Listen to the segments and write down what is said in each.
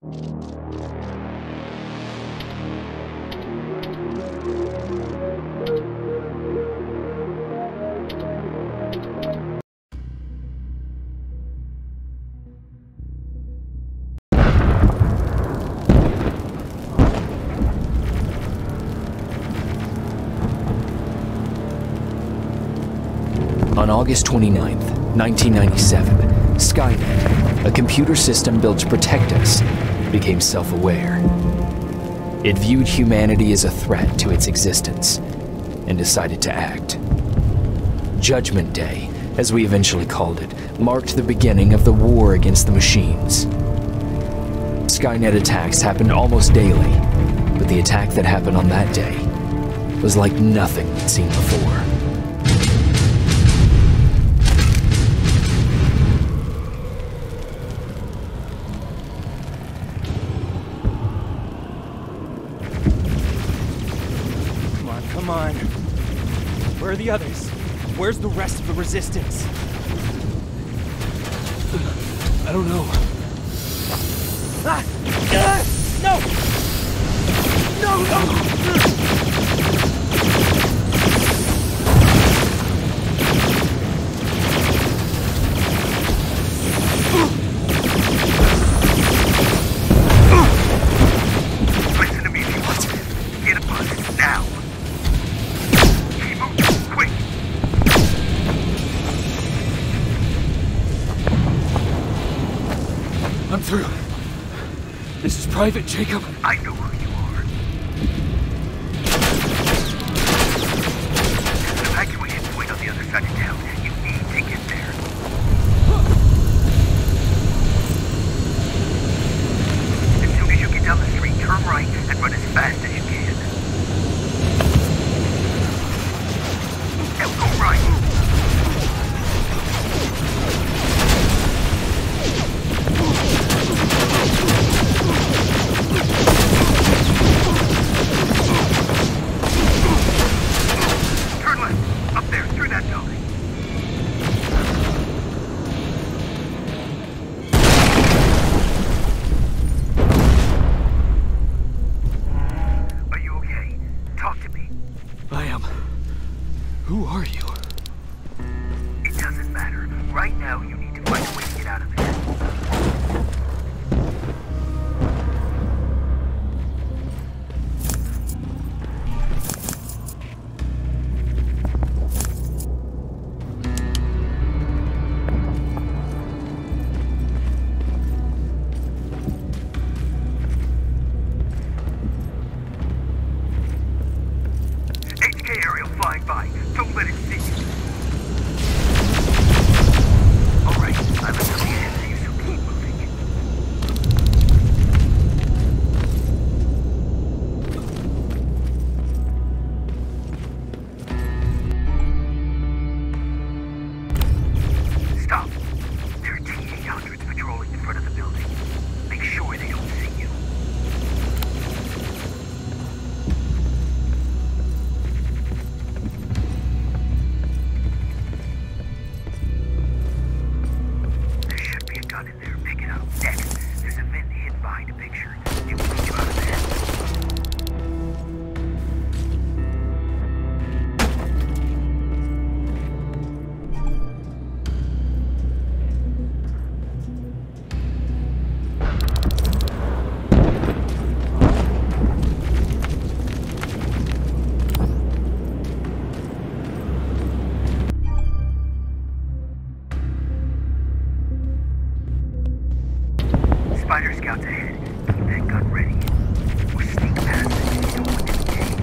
On August 29th, 1997, Skynet, a computer system built to protect us, became self-aware. It viewed humanity as a threat to its existence and decided to act. Judgment Day, as we eventually called it, marked the beginning of the war against the machines. Skynet attacks happened almost daily, but the attack that happened on that day was like nothing we'd seen before. Come on. Where are the others? Where's the rest of the resistance? I don't know. Ah! No! No, no! Listen to me if you want to. Get up on it now. Keep moving, quick. I'm through. This is Private Jacob. I know who you are. There's an evacuation point on the other side of town. You need to get there. As soon as you get down the street, turn right and run as fast as you can. Now go right. Turn left. Up there, through that building. Are you okay? Talk to me. I am. Who are you? It doesn't matter. Right now, you need to find a way to get out of there. HK aerial flying by. Don't let it see you. Alright, I'm at the end of you, so keep moving. Stop. There are T-800s patrolling in front of the building. Make sure they don't see you. There should be a gun in there. Pick it up. Next, there's a vent hidden behind a picture. You can get you out of there. Spider scouts ahead. Keep that gun ready. Or sneak past them if you don't want to engage.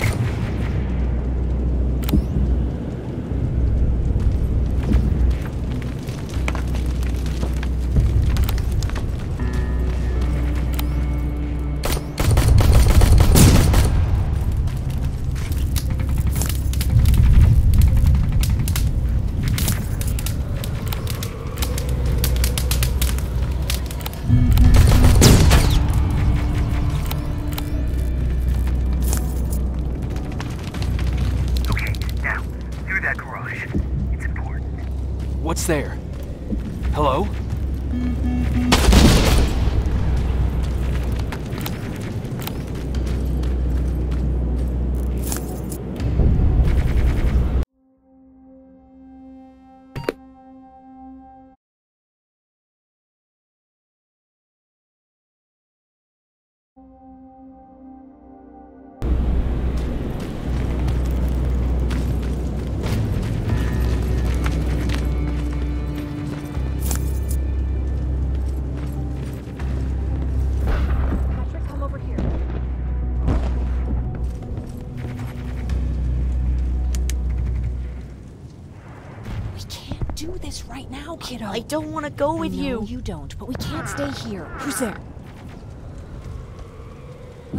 Okay, now, through that garage. It's important. What's there? Hello? Patrick, come over here. We can't do this right now, kiddo. I don't want to go with you. You don't, but we can't stay here. Who's there?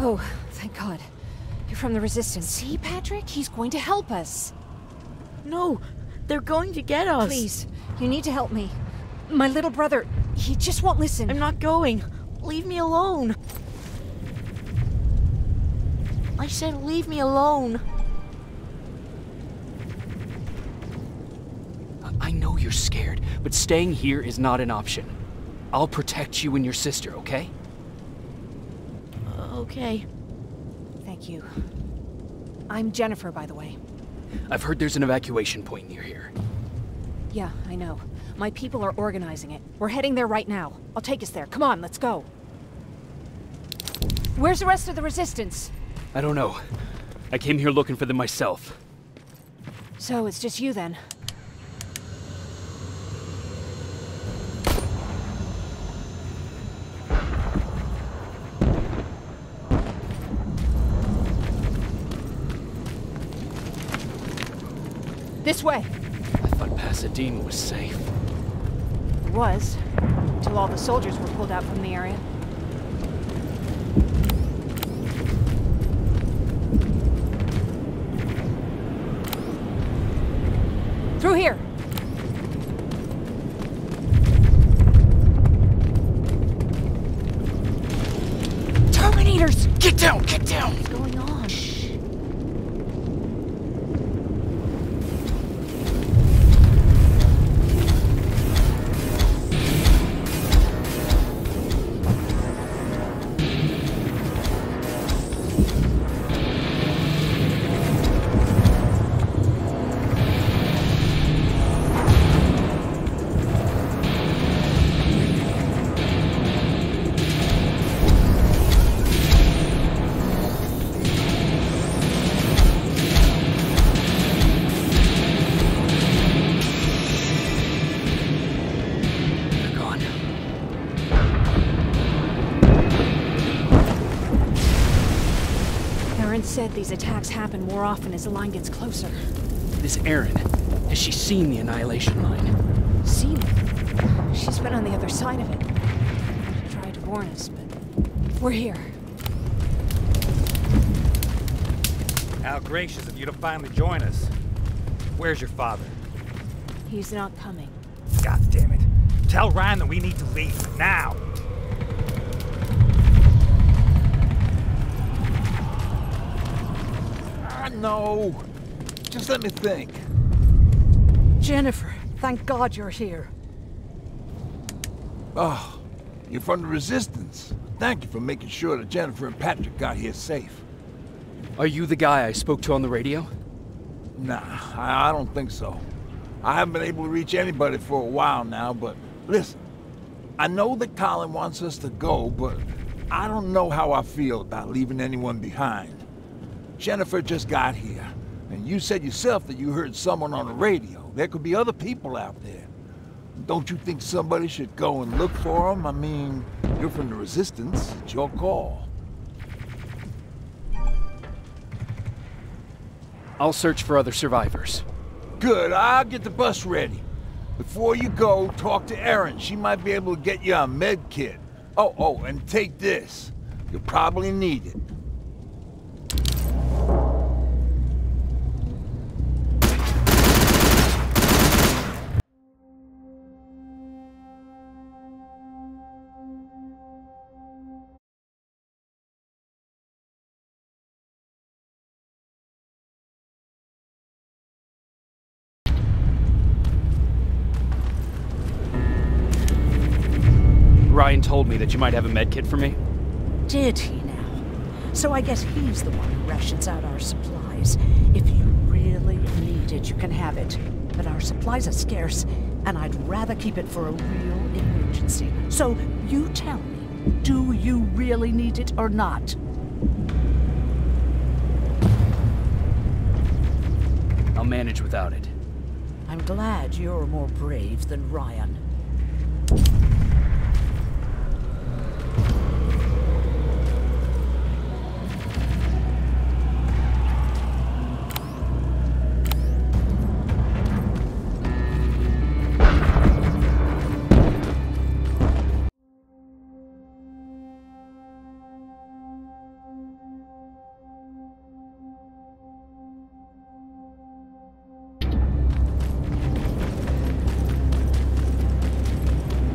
Oh, thank God. You're from the Resistance. See, Patrick? He's going to help us. No, they're going to get us. Please, you need to help me. My little brother, he just won't listen. I'm not going. Leave me alone. I said leave me alone. I know you're scared, but staying here is not an option. I'll protect you and your sister, okay? Okay. Thank you. I'm Jennifer, by the way. I've heard there's an evacuation point near here. Yeah, I know. My people are organizing it. We're heading there right now. I'll take us there. Come on, let's go. Where's the rest of the Resistance? I don't know. I came here looking for them myself. So, it's just you then? This way! I thought Pasadena was safe. It was, until all the soldiers were pulled out from the area. Through here! Terminators! Get down! Get down! What's going on? Shh. Said these attacks happen more often as the line gets closer. This Erin, has she seen the Annihilation Line? Seen it? She's been on the other side of it. She tried to warn us, but we're here. How gracious of you to finally join us. Where's your father? He's not coming. God damn it. Tell Ryan that we need to leave, now! No. Just let me think. Jennifer, thank God you're here. Oh, you're from the Resistance. Thank you for making sure that Jennifer and Patrick got here safe. Are you the guy I spoke to on the radio? Nah, I don't think so. I haven't been able to reach anybody for a while now, but listen. I know that Colin wants us to go, but I don't know how I feel about leaving anyone behind. Jennifer just got here, and you said yourself that you heard someone on the radio. There could be other people out there. Don't you think somebody should go and look for them? I mean, you're from the Resistance. It's your call. I'll search for other survivors. Good, I'll get the bus ready. Before you go, talk to Erin. She might be able to get you a med kit. Oh, and take this. You'll probably need it. Ryan told me that you might have a med kit for me. Did he now? So I guess he's the one who rations out our supplies. If you really need it, you can have it. But our supplies are scarce, and I'd rather keep it for a real emergency. So you tell me, Do you really need it or not? I'll manage without it. I'm glad you're more brave than Ryan.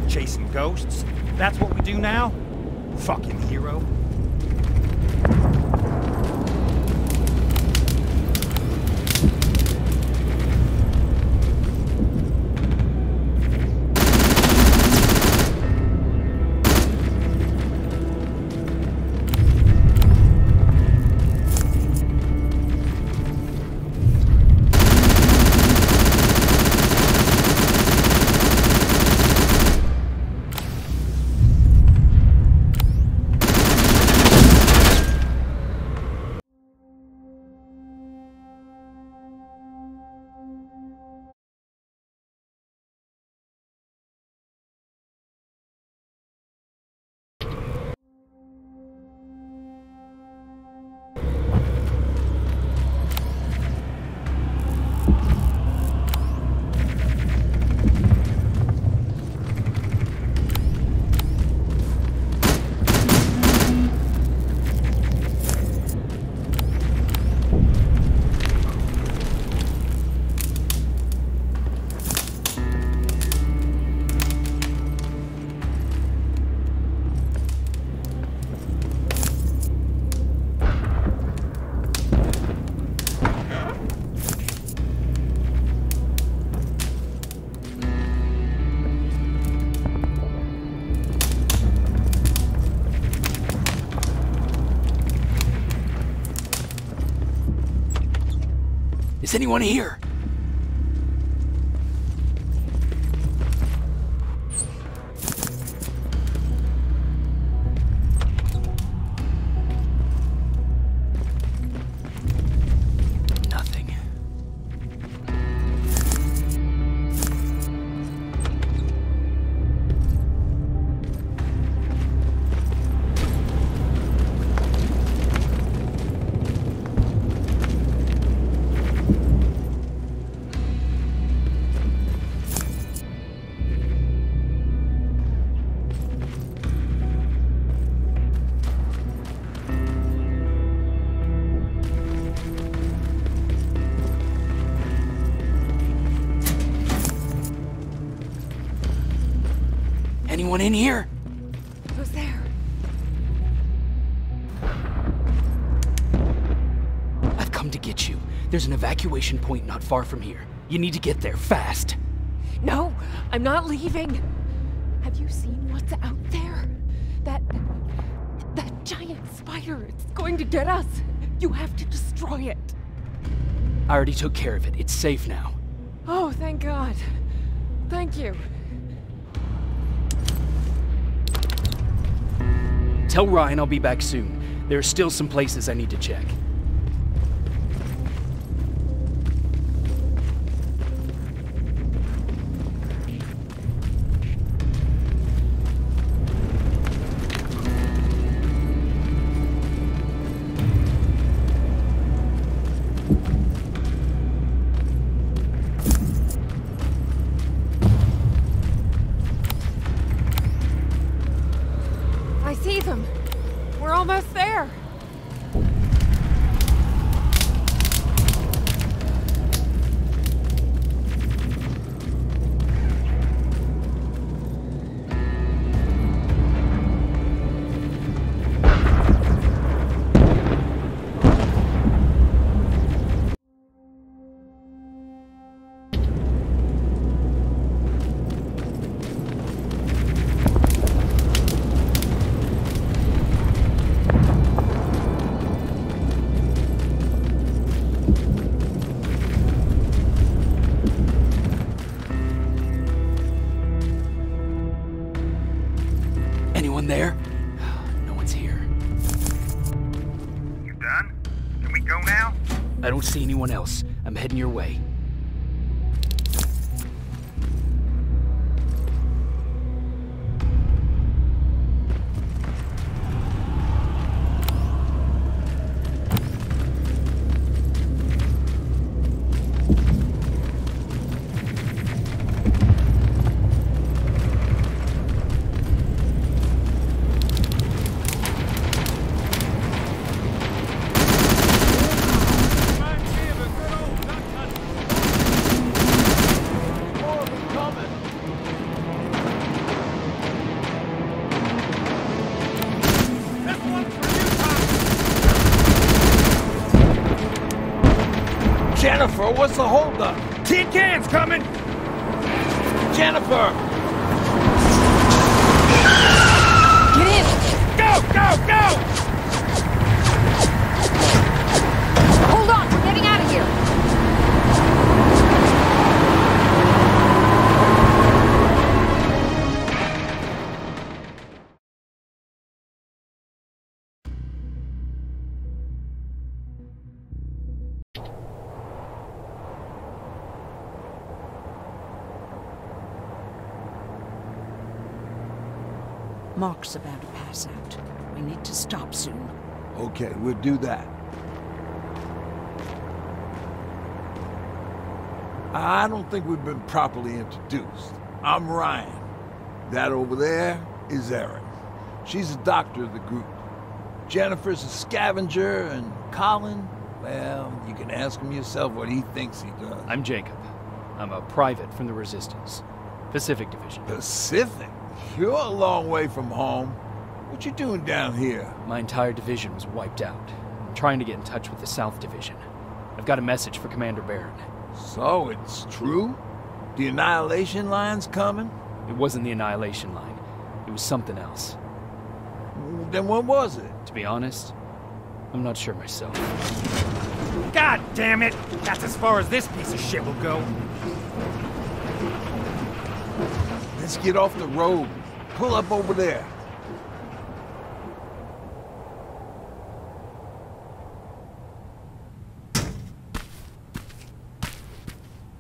Chasing ghosts? That's what we do now? Fucking hero. Is anyone here? Nothing. Anyone in here? Who's there? I've come to get you. There's an evacuation point not far from here. You need to get there fast. No, I'm not leaving. Have you seen what's out there? That giant spider. It's going to get us. You have to destroy it. I already took care of it. It's safe now. Oh, thank God. Thank you. Tell Ryan I'll be back soon. There are still some places I need to check. I see them. We're almost there. Anyone there? I don't see anyone else. I'm heading your way. Jennifer, what's the holdup? Tin cans coming! Jennifer! Get in! Go, go, go! Hold on, we're getting out of here! Mark's about to pass out. We need to stop soon. Okay, we'll do that. I don't think we've been properly introduced. I'm Ryan. That over there is Erin. She's the doctor of the group. Jennifer's a scavenger, and Colin, well, you can ask him yourself what he thinks he does. I'm Jacob. I'm a private from the Resistance. Pacific Division. Pacific? You're a long way from home. What you doing down here? My entire division was wiped out. I'm trying to get in touch with the South Division. I've got a message for Commander Barron. So, it's true? The Annihilation Line's coming? It wasn't the Annihilation Line. It was something else. Then what was it? To be honest, I'm not sure myself. God damn it! That's as far as this piece of shit will go. Let's get off the road. Pull up over there.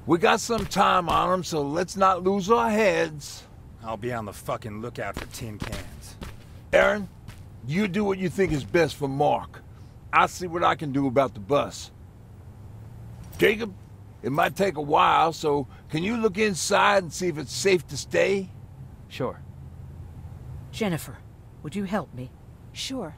We got some time on them, so let's not lose our heads. I'll be on the fucking lookout for tin cans. Erin, you do what you think is best for Mark. I'll see what I can do about the bus. Jacob, it might take a while, so can you look inside and see if it's safe to stay? Sure. Jennifer, would you help me? Sure.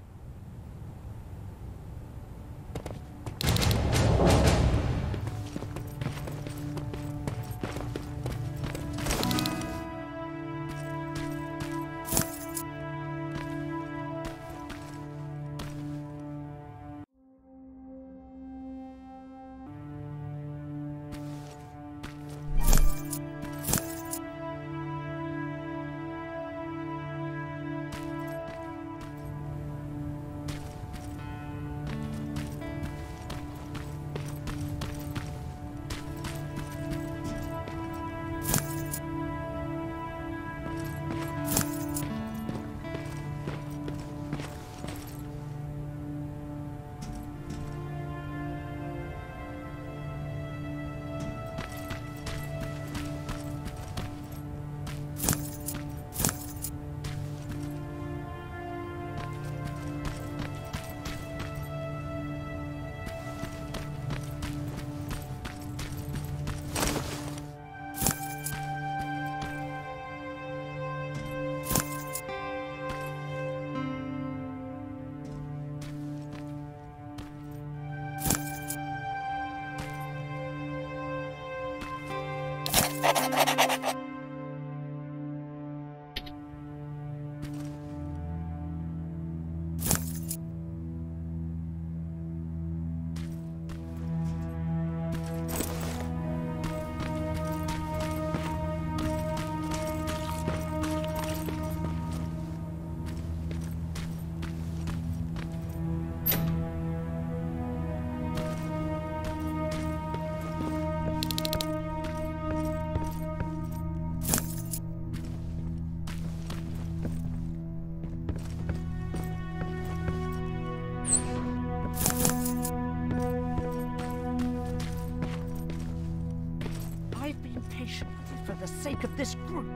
of this group.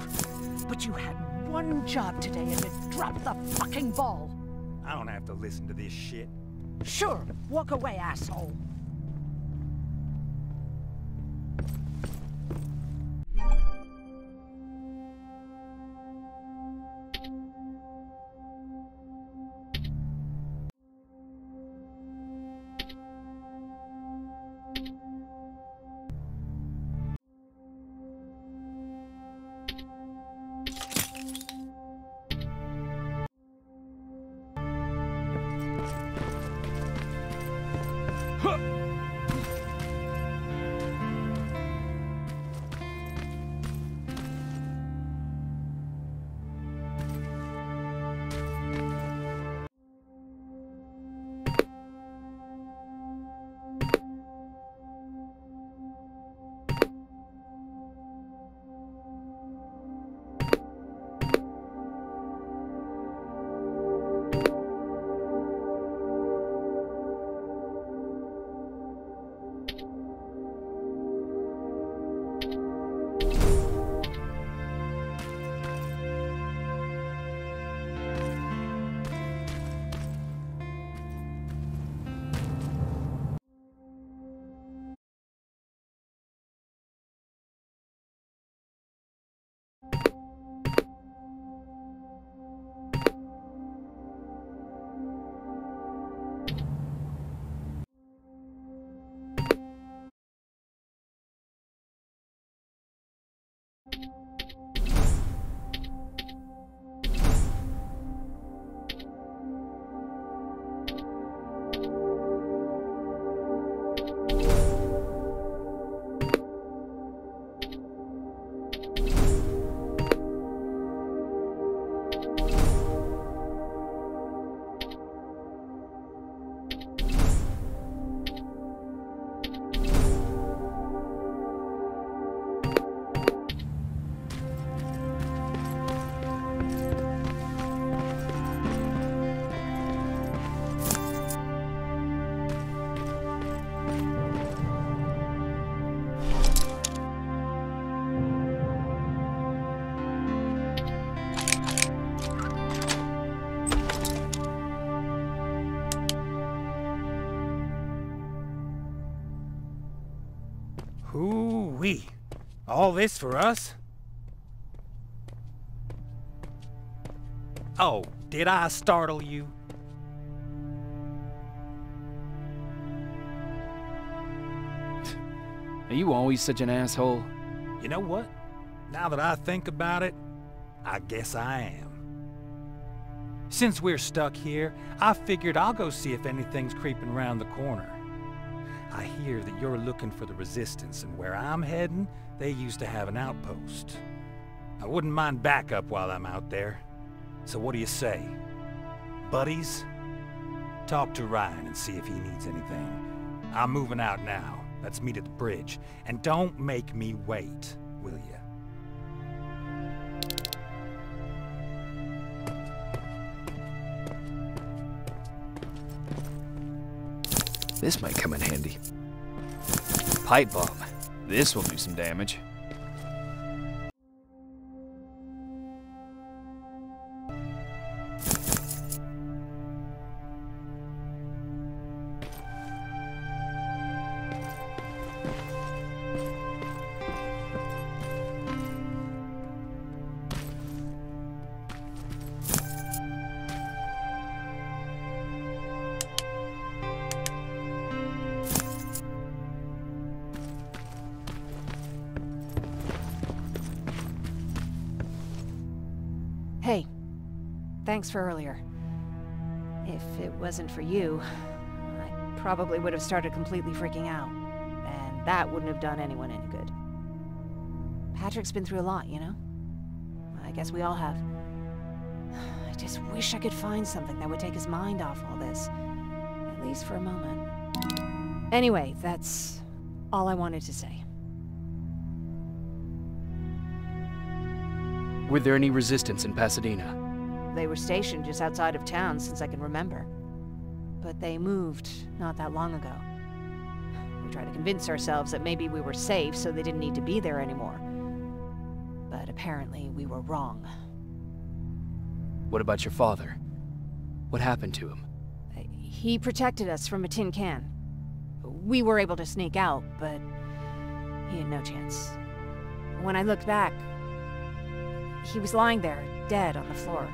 But you had one job today and you dropped the fucking ball. I don't have to listen to this shit. Sure, walk away, asshole. Hoo-wee. All this for us? Oh, did I startle you? Are you always such an asshole? You know what? Now that I think about it, I guess I am. Since we're stuck here, I figured I'll go see if anything's creeping around the corner. I hear that you're looking for the Resistance, and where I'm heading, they used to have an outpost. I wouldn't mind backup while I'm out there. So what do you say? Buddies? Talk to Ryan and see if he needs anything. I'm moving out now. Let's meet at the bridge. And don't make me wait, will you? This might come in handy. Pipe bomb. This will do some damage. Hey, thanks for earlier. If it wasn't for you, I probably would have started completely freaking out. And that wouldn't have done anyone any good. Patrick's been through a lot, you know? I guess we all have. I just wish I could find something that would take his mind off all this. At least for a moment. Anyway, that's all I wanted to say. Were there any resistance in Pasadena? They were stationed just outside of town since I can remember. But they moved not that long ago. We tried to convince ourselves that maybe we were safe, so they didn't need to be there anymore. But apparently we were wrong. What about your father? What happened to him? He protected us from a tin can. We were able to sneak out, but he had no chance. When I looked back, he was lying there, dead on the floor.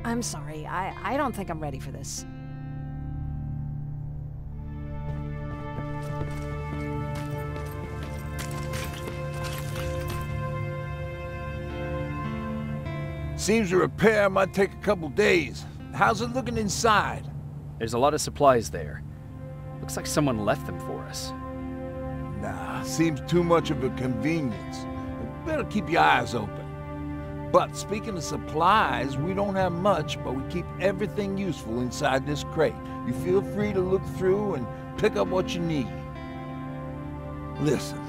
I'm sorry, I don't think I'm ready for this. Seems the repair might take a couple days. How's it looking inside? There's a lot of supplies there. Looks like someone left them for us. Nah, seems too much of a convenience. Better keep your eyes open. But speaking of supplies, we don't have much, but we keep everything useful inside this crate. You feel free to look through and pick up what you need. Listen,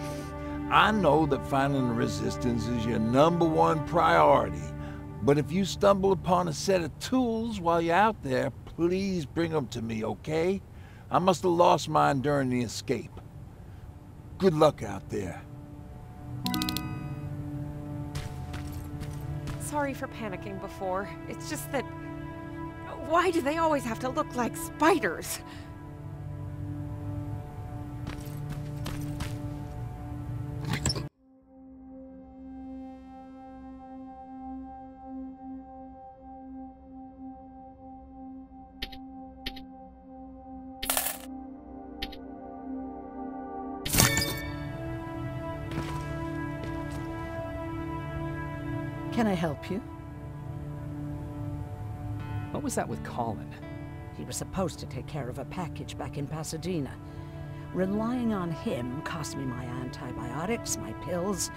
I know that finding the resistance is your #1 priority, but if you stumble upon a set of tools while you're out there, please bring them to me, okay? I must have lost mine during the escape. Good luck out there. Sorry for panicking before. It's just that... why do they always have to look like spiders? Can I help you? What was that with Colin? He was supposed to take care of a package back in Pasadena. Relying on him cost me my antibiotics, my pills,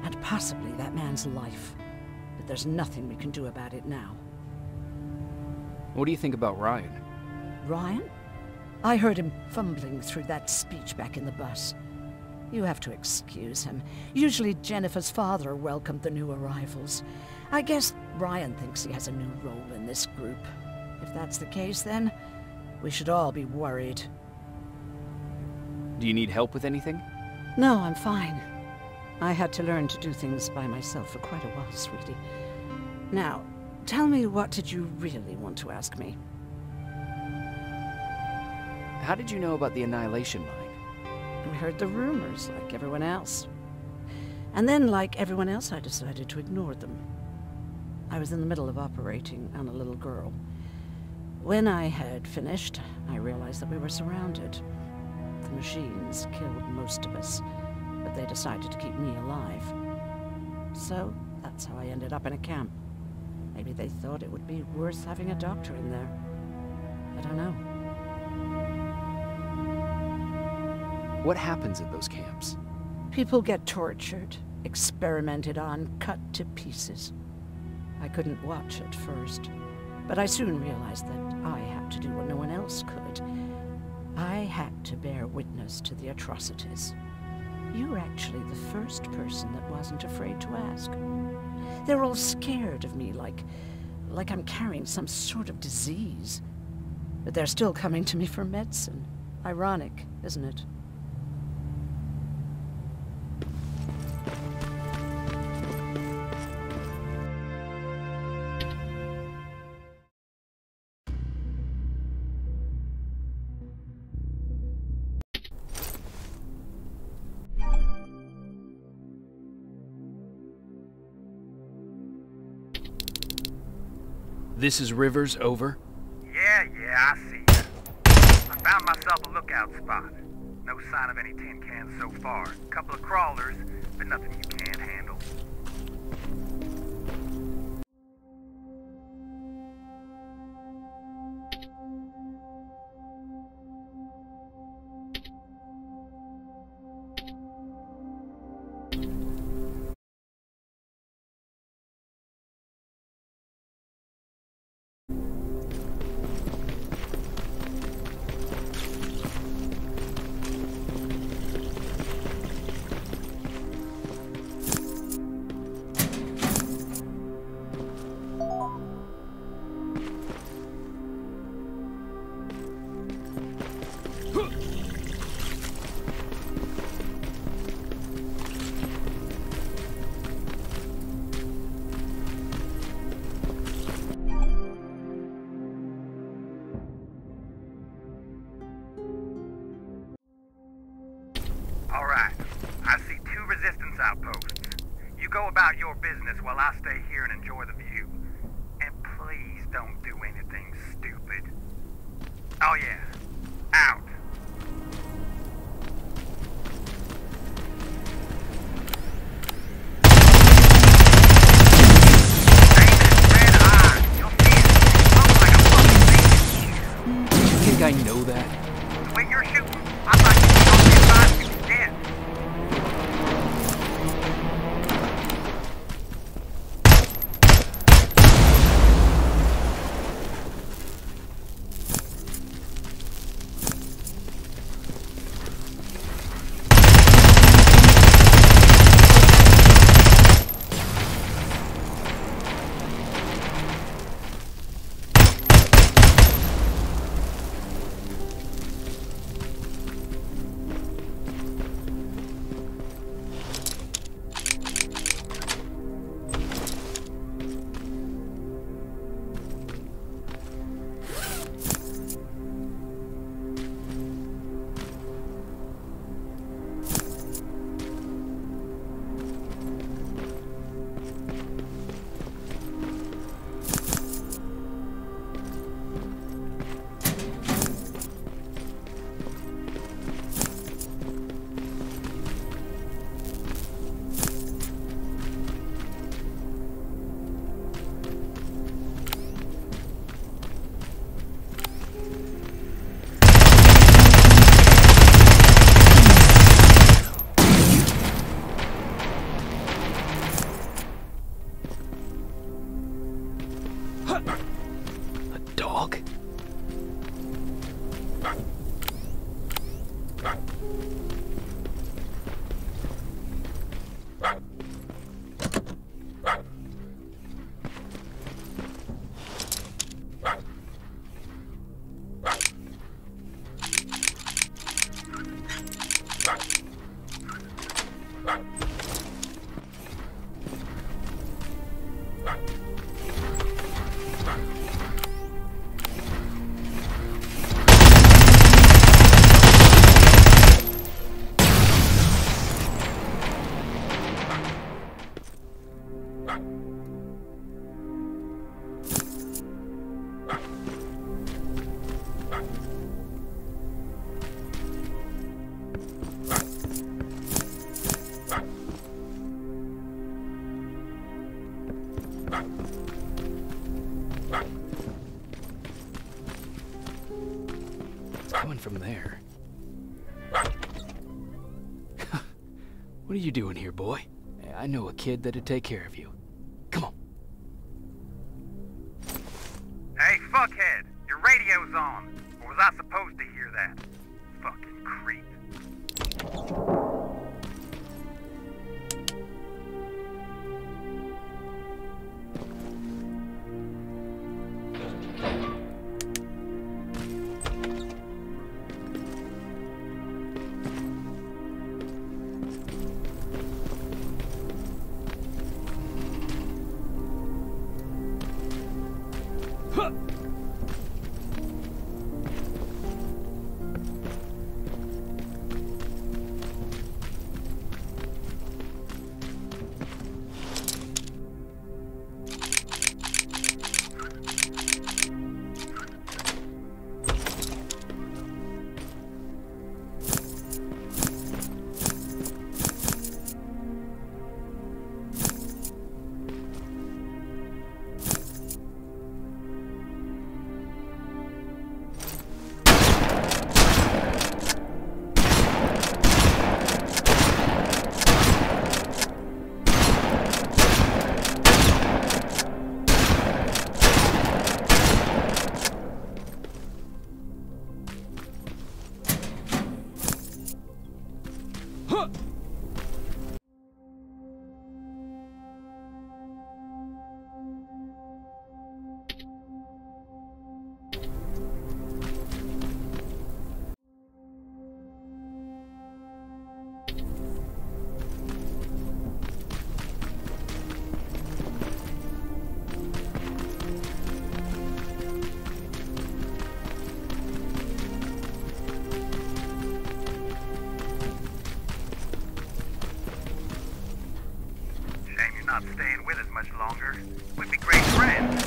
and possibly that man's life. But there's nothing we can do about it now. What do you think about Ryan? Ryan? I heard him fumbling through that speech back in the bus. You have to excuse him. Usually Jennifer's father welcomed the new arrivals. I guess Ryan thinks he has a new role in this group. If that's the case, then we should all be worried. Do you need help with anything? No, I'm fine. I had to learn to do things by myself for quite a while, sweetie. Now, tell me, what did you really want to ask me? How did you know about the Annihilation Mine? I heard the rumors, like everyone else. And then, like everyone else, I decided to ignore them. I was in the middle of operating on a little girl. When I had finished, I realized that we were surrounded. The machines killed most of us, but they decided to keep me alive. So, that's how I ended up in a camp. Maybe they thought it would be worth having a doctor in there. I don't know. What happens at those camps? People get tortured, experimented on, cut to pieces. I couldn't watch at first, but I soon realized that I had to do what no one else could. I had to bear witness to the atrocities. You were actually the first person that wasn't afraid to ask. They're all scared of me, like I'm carrying some sort of disease. But they're still coming to me for medicine. Ironic, isn't it? This is Rivers, over? Yeah, I see you. I found myself a lookout spot. No sign of any tin cans so far. Couple of crawlers, but nothing you can't handle. about your business while I stay here and enjoy the view. And please don't do anything stupid. Oh yeah, out. I know that. The way you're shooting, I thought you were dead. A dog? It's coming from there. What are you doing here, boy? I know a kid that'd take care of you. Come on. Hey, fuckhead, your radio's on. Or was I supposed to hear that? Fucking creep.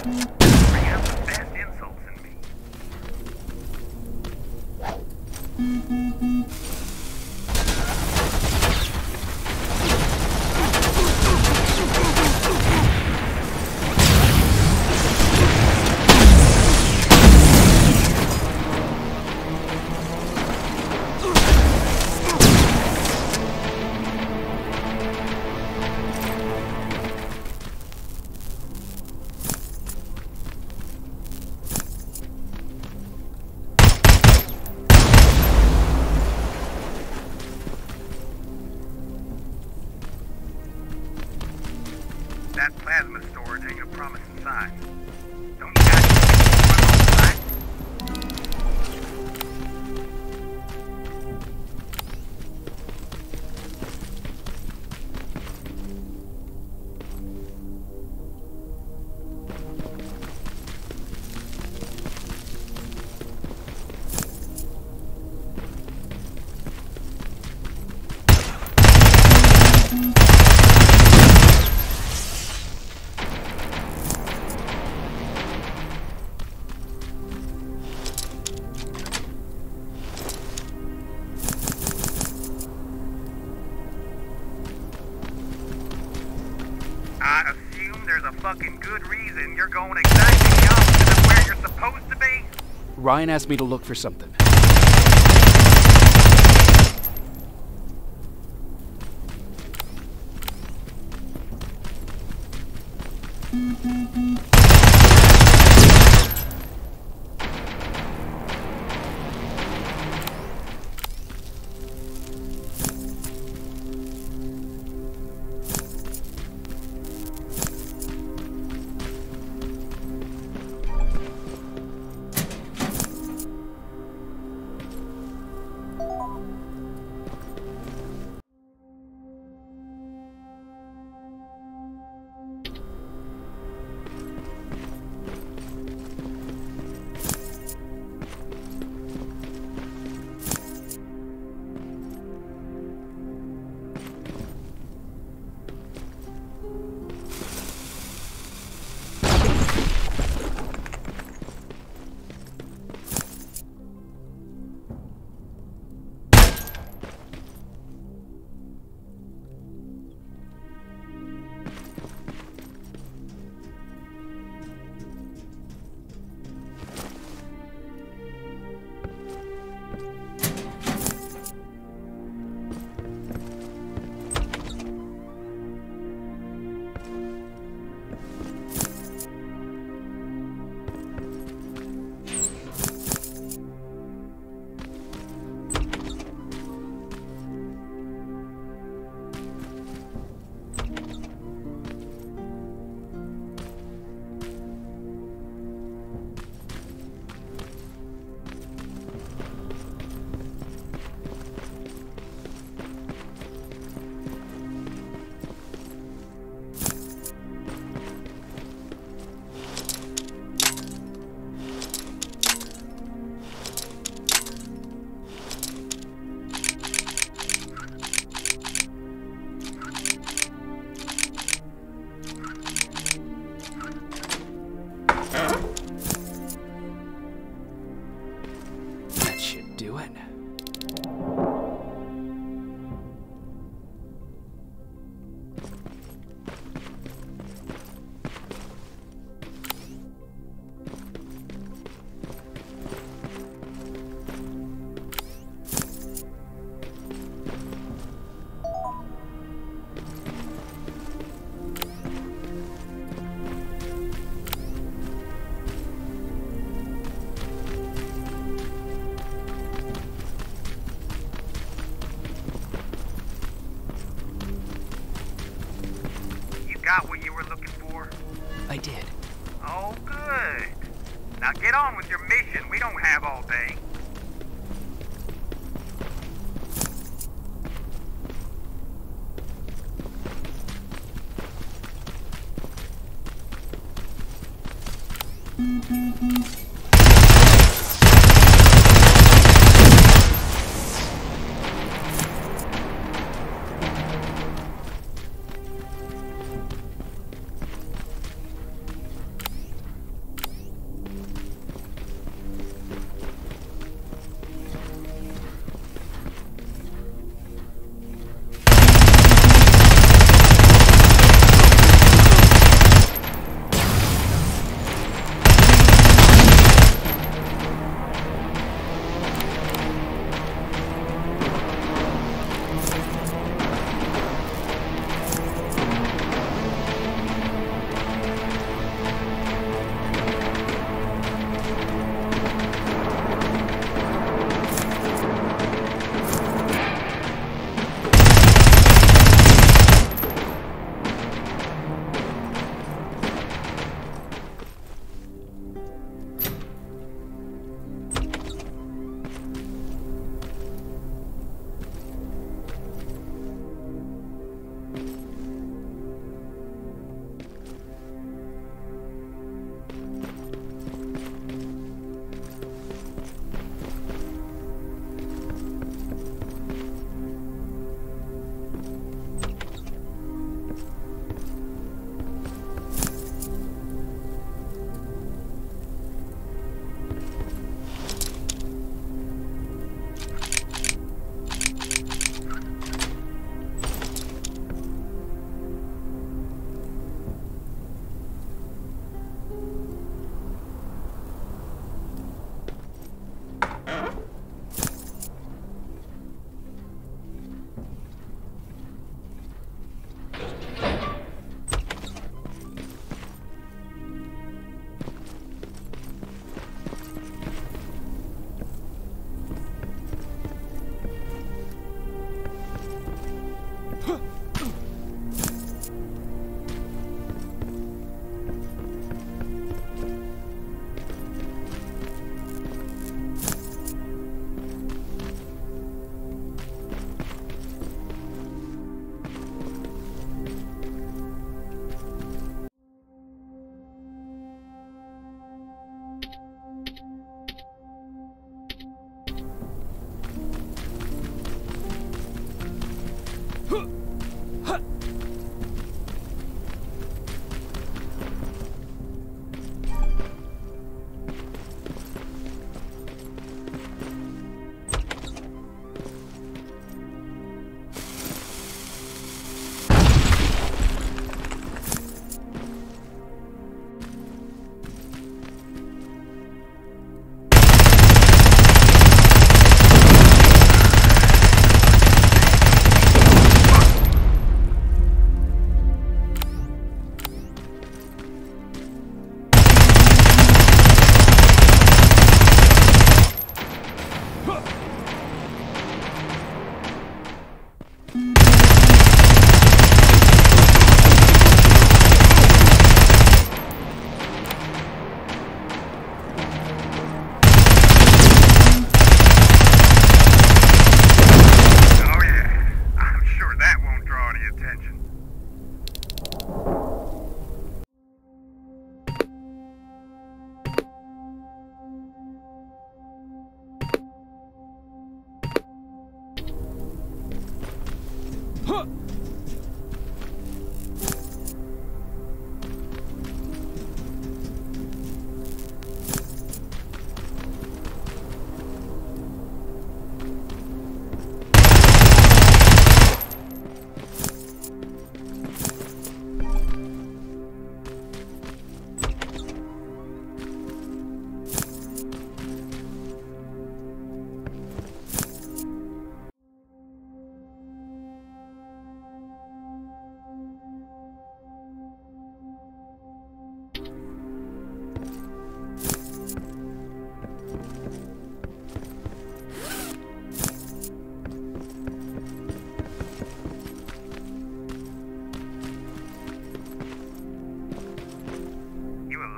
Bring out the best insults in me. That plasma storage ain't a promising sign. Don't you guys run all the time? I assume there's a fucking good reason you're going exactly the opposite of where you're supposed to be? Ryan asked me to look for something. Got what you were looking for? I did. Oh, good. Now get on with your mission. We don't have all day.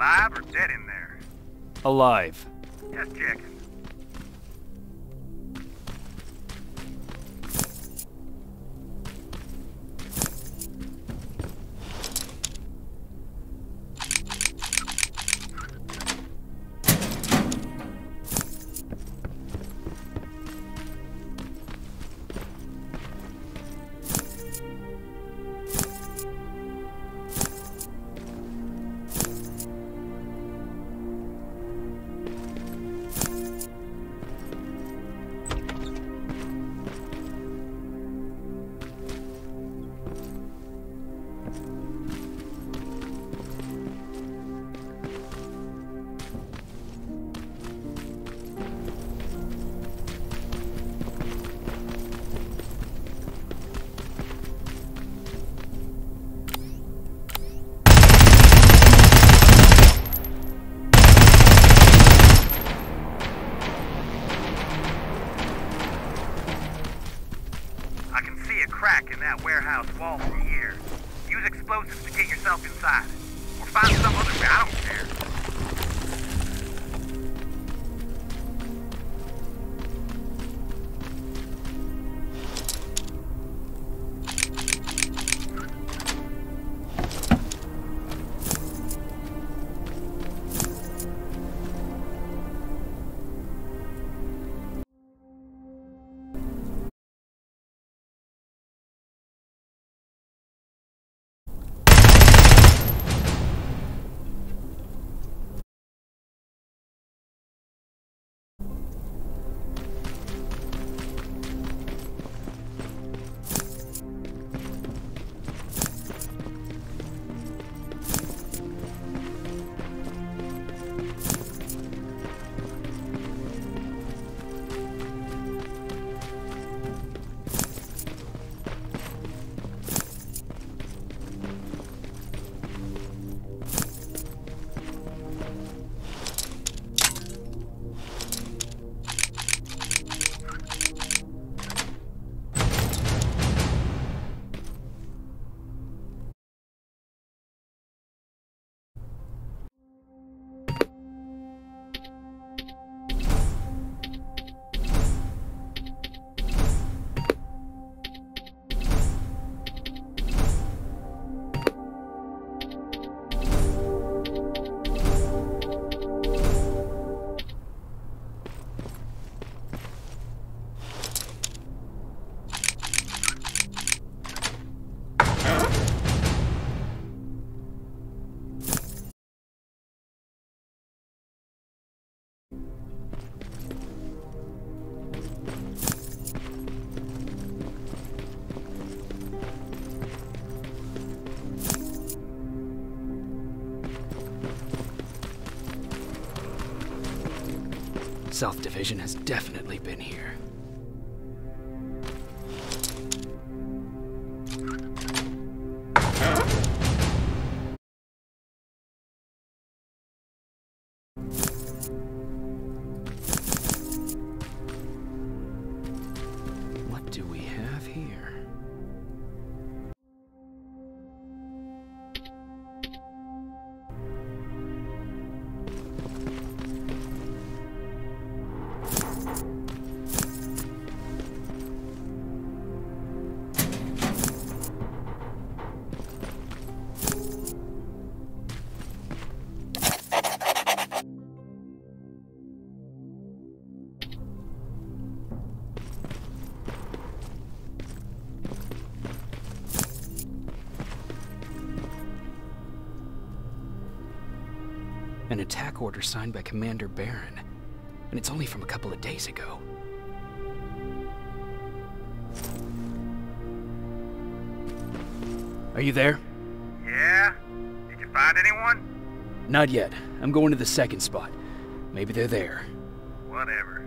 alive or dead in there? Alive. Just checking. I can see a crack in that warehouse wall from here. Use explosives to get yourself inside. Or find some other way, I don't care. South Division has definitely been here. What do we have here? An attack order signed by Commander Barron, and it's only from a couple of days ago. Are you there? Yeah? Did you find anyone? Not yet. I'm going to the second spot. Maybe they're there. Whatever.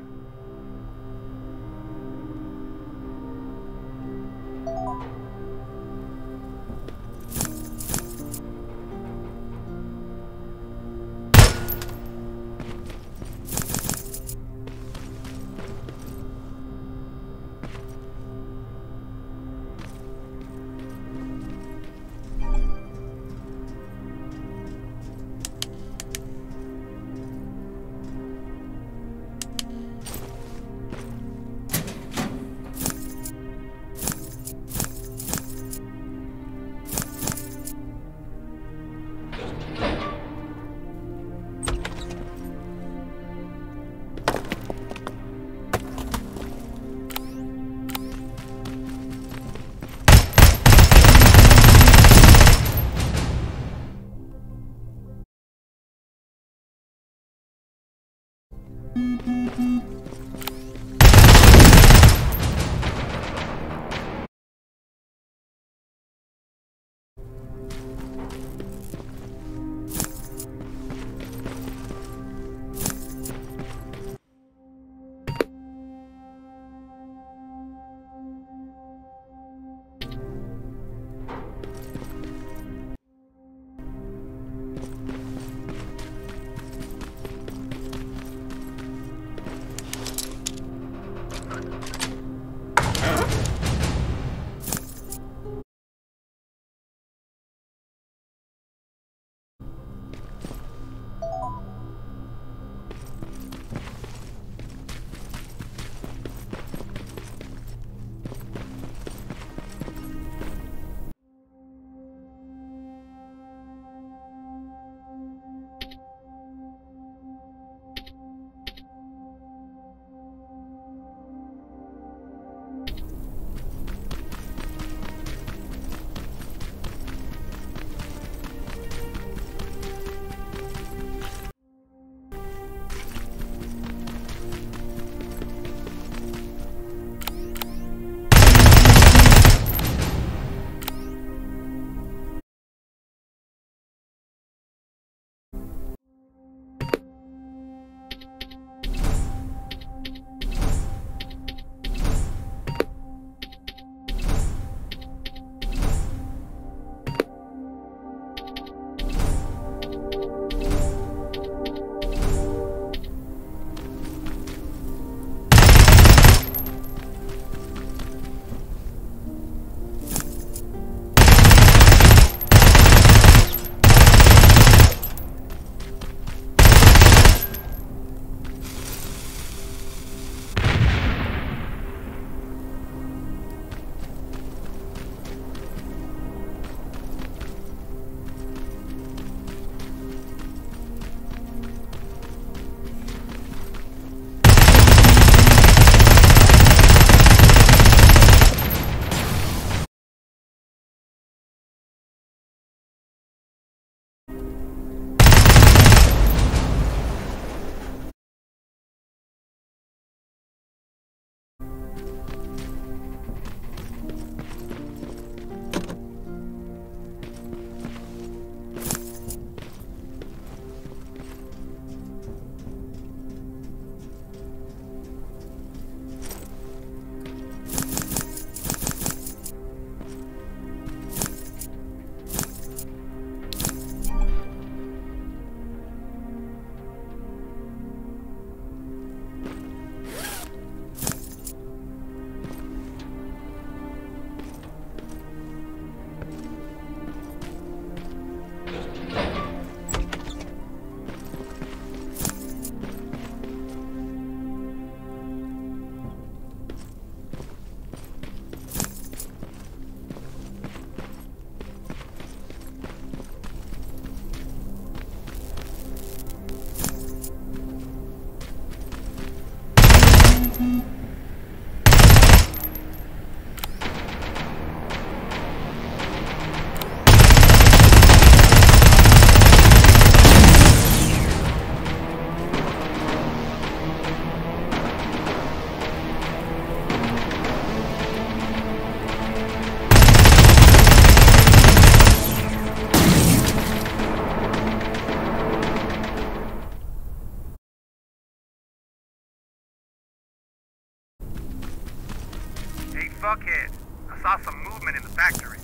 fuckhead. I saw some movement in the factory.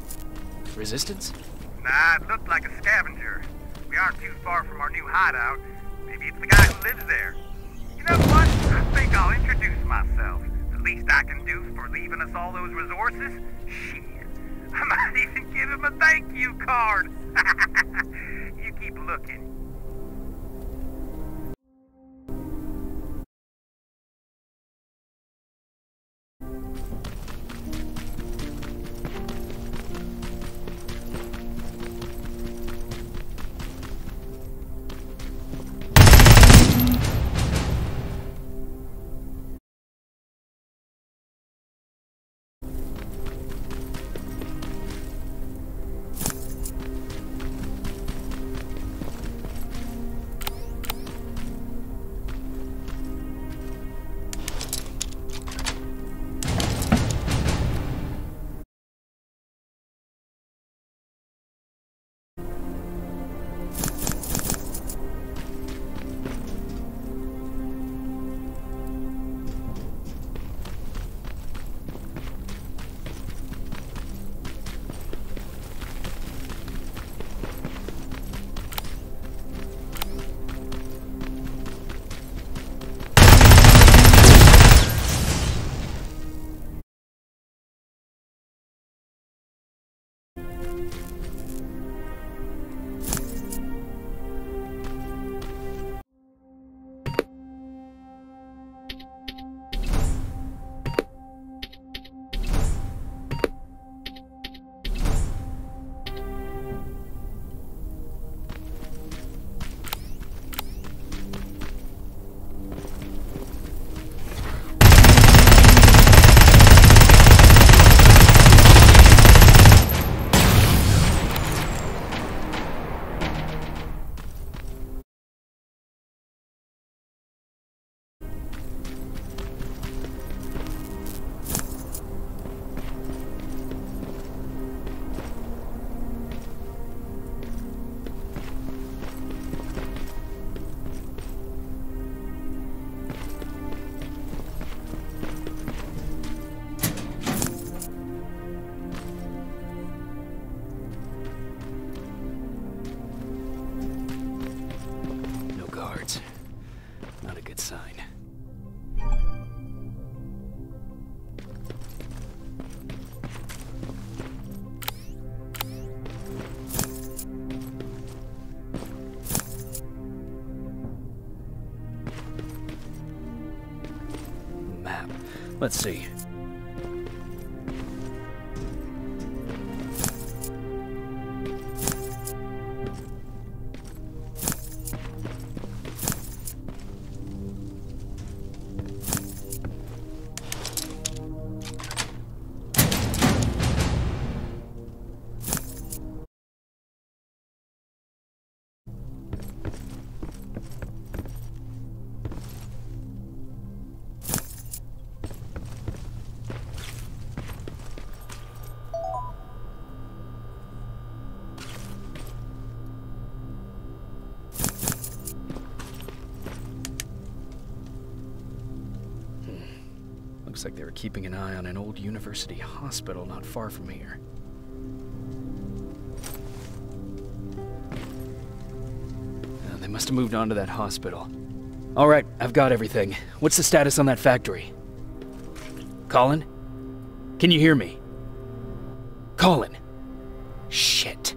Resistance? Nah, it looked like a scavenger. We aren't too far from our new hideout. Maybe it's the guy who lives there. You know what? I think I'll introduce myself. The least I can do for leaving us all those resources? Shit. I might even give him a thank you card. You keep looking. rocket sign. Map. Let's see. Looks like they were keeping an eye on an old university hospital not far from here. They must have moved on to that hospital. All right, I've got everything. What's the status on that factory? Colin? Can you hear me? Colin? Shit.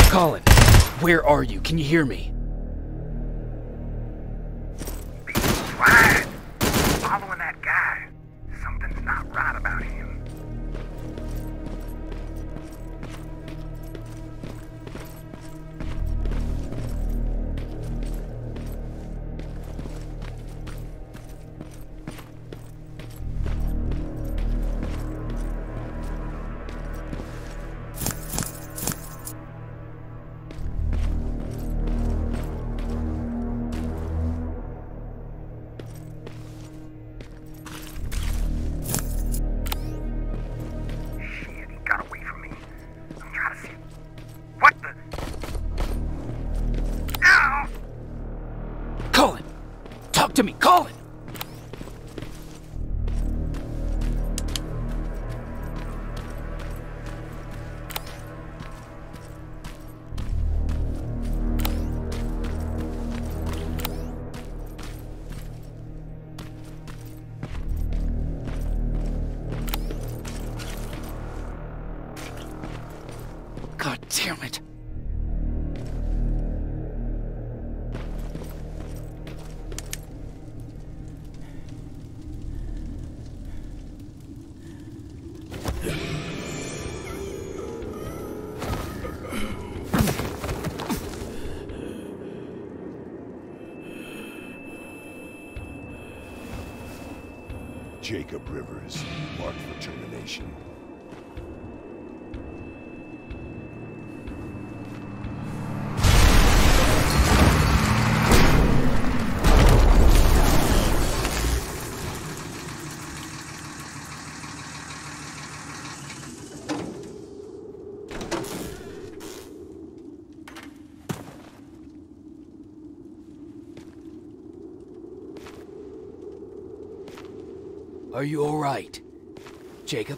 Colin, where are you? Can you hear me? Be quiet. Following that guy. Something's not right about him. To me, Colin! God damn it. Jacob Rivers, marked for termination. Are you all right, Jacob?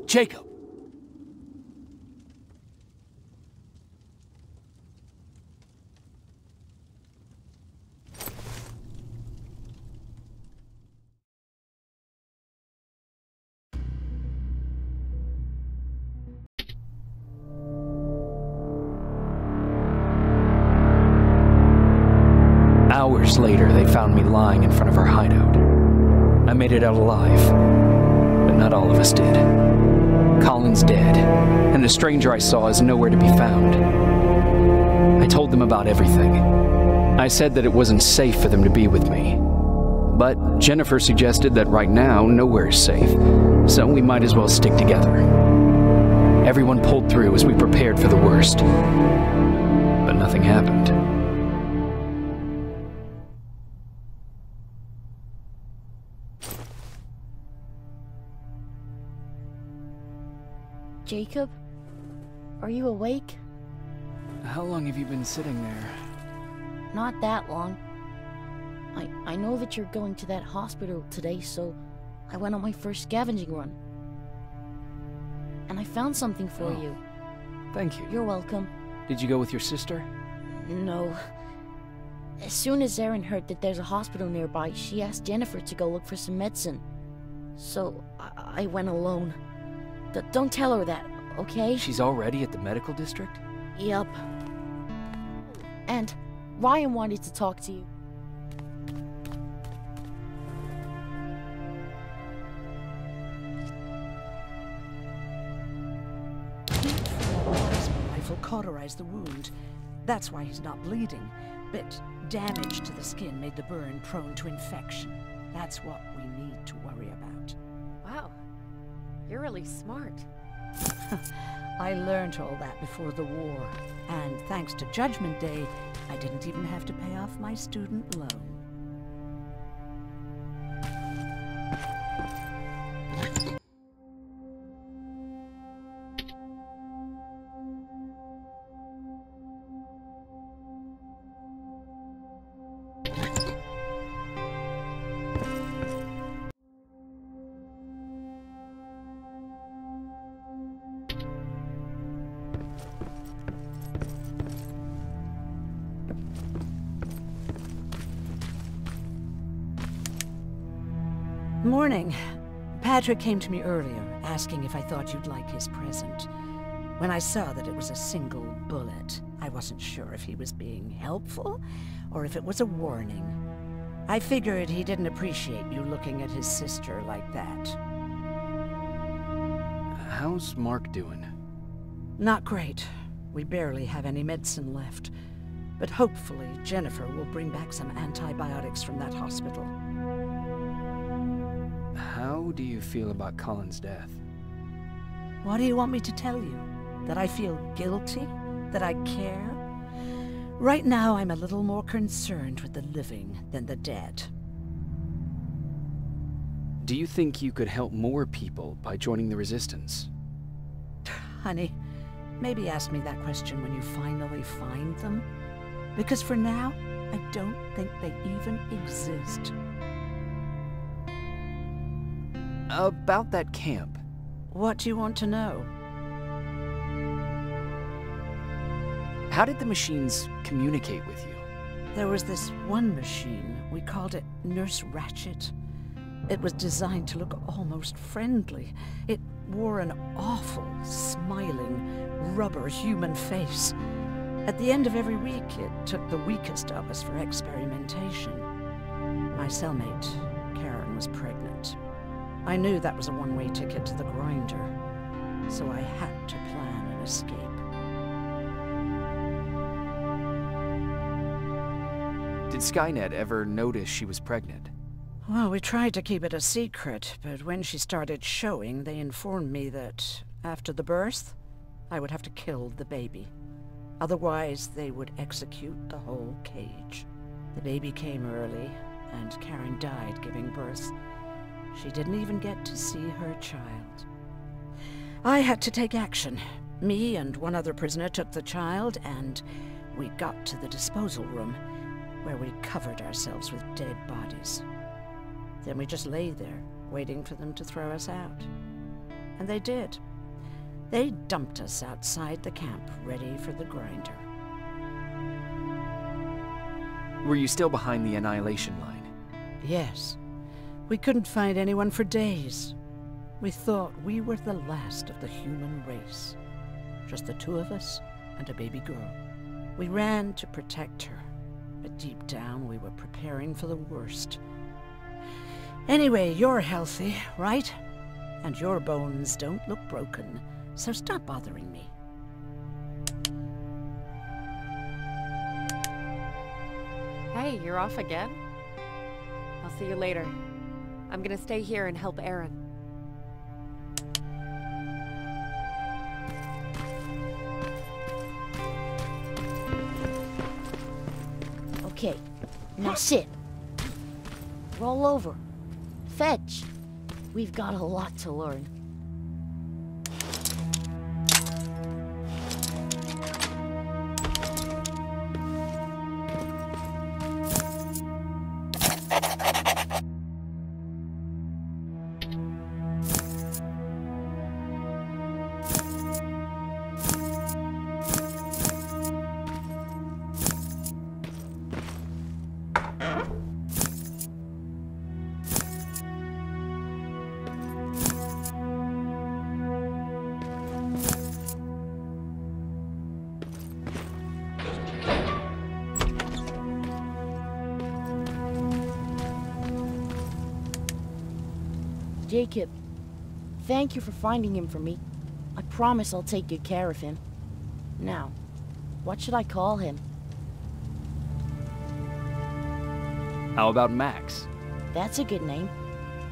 Jacob! Hours later, they found me lying in front of our hideout. I made it out alive, but not all of us did. Colin's dead, and the stranger I saw is nowhere to be found. I told them about everything. I said that it wasn't safe for them to be with me. But Jennifer suggested that right now, nowhere is safe, so we might as well stick together. Everyone pulled through as we prepared for the worst, but nothing happened. Jacob? Are you awake? How long have you been sitting there? Not that long. I know that you're going to that hospital today, so I went on my first scavenging run. And I found something for you. Thank you. You're welcome. Did you go with your sister? No. As soon as Erin heard that there's a hospital nearby, she asked Jennifer to go look for some medicine. So I went alone. Don't tell her that, okay? She's already at the medical district? Yep. And Ryan wanted to talk to you. His rifle cauterized the wound. That's why he's not bleeding. But damage to the skin made the burn prone to infection. That's what we need to worry about. Wow. You're really smart. I learned all that before the war. And thanks to Judgment Day, I didn't even have to pay off my student loan. Morning. Patrick came to me earlier, asking if I thought you'd like his present. When I saw that it was a single bullet, I wasn't sure if he was being helpful or if it was a warning. I figured he didn't appreciate you looking at his sister like that. How's Mark doing? Not great. We barely have any medicine left. But hopefully Jennifer will bring back some antibiotics from that hospital. How do you feel about Colin's death? What do you want me to tell you? That I feel guilty? That I care? Right now, I'm a little more concerned with the living than the dead. Do you think you could help more people by joining the Resistance? Honey, maybe ask me that question when you finally find them. Because for now, I don't think they even exist. About that camp. What do you want to know? How did the machines communicate with you? There was this one machine. We called it Nurse Ratchet. It was designed to look almost friendly. It wore an awful, smiling, rubber human face. At the end of every week, it took the weakest of us for experimentation. My cellmate, Karen, was pregnant. I knew that was a one-way ticket to the grinder, so I had to plan an escape. Did Skynet ever notice she was pregnant? Well, we tried to keep it a secret, but when she started showing, they informed me that after the birth, I would have to kill the baby. Otherwise, they would execute the whole cage. The baby came early, and Karen died giving birth. She didn't even get to see her child. I had to take action. Me and one other prisoner took the child, and we got to the disposal room, where we covered ourselves with dead bodies. Then we just lay there, waiting for them to throw us out. And they did. They dumped us outside the camp, ready for the grinder. Were you still behind the annihilation line? Yes. We couldn't find anyone for days. We thought we were the last of the human race. Just the two of us and a baby girl. We ran to protect her, but deep down we were preparing for the worst. Anyway, you're healthy, right? And your bones don't look broken, so stop bothering me. Hey, you're off again? I'll see you later. I'm gonna stay here and help Aaron. Okay, now sit. Roll over. Fetch. We've got a lot to learn. Jacob, thank you for finding him for me. I promise I'll take good care of him. Now, what should I call him? How about Max? That's a good name.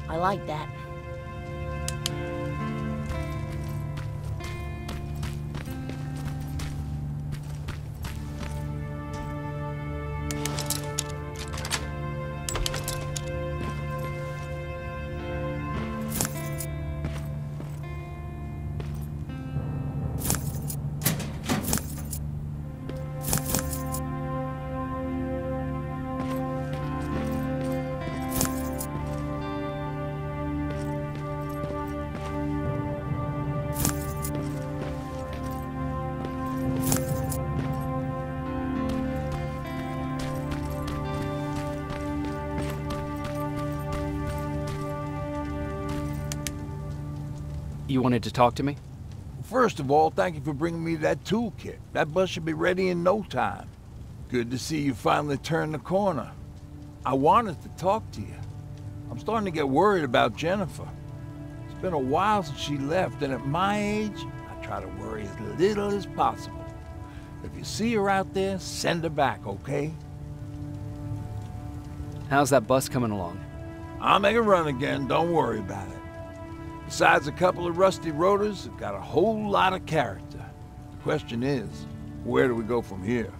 I like that. You wanted to talk to me? First of all, thank you for bringing me that toolkit. That bus should be ready in no time. Good to see you finally turned the corner. I wanted to talk to you. I'm starting to get worried about Jennifer. It's been a while since she left, and at my age, I try to worry as little as possible. If you see her out there, send her back, okay? How's that bus coming along? I'll make a run again, don't worry about it. Besides a couple of rusty rotors, it's got a whole lot of character. The question is, where do we go from here?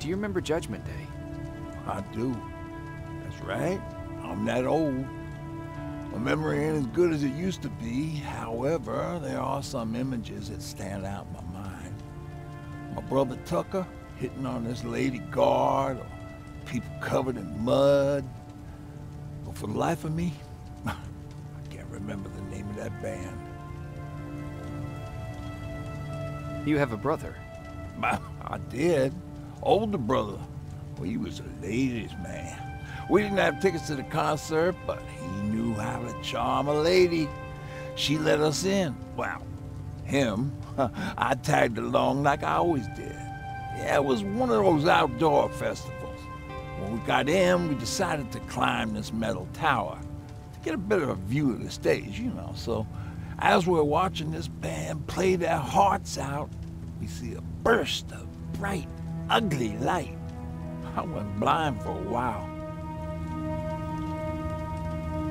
Do you remember Judgment Day? I do. That's right. I'm that old. My memory ain't as good as it used to be. However, there are some images that stand out in my mind. My brother Tucker hitting on this lady guard, or people covered in mud. But for the life of me, I can't remember the name of that band. You have a brother? I did. Older brother. Well, he was a ladies' man. We didn't have tickets to the concert, but he knew how to charm a lady. She let us in. Well, him. I tagged along like I always did. Yeah, it was one of those outdoor festivals. When we got in, we decided to climb this metal tower to get a better view of the stage, you know. So, as we're watching this band play their hearts out, we see a burst of bright, ugly light. I went blind for a while.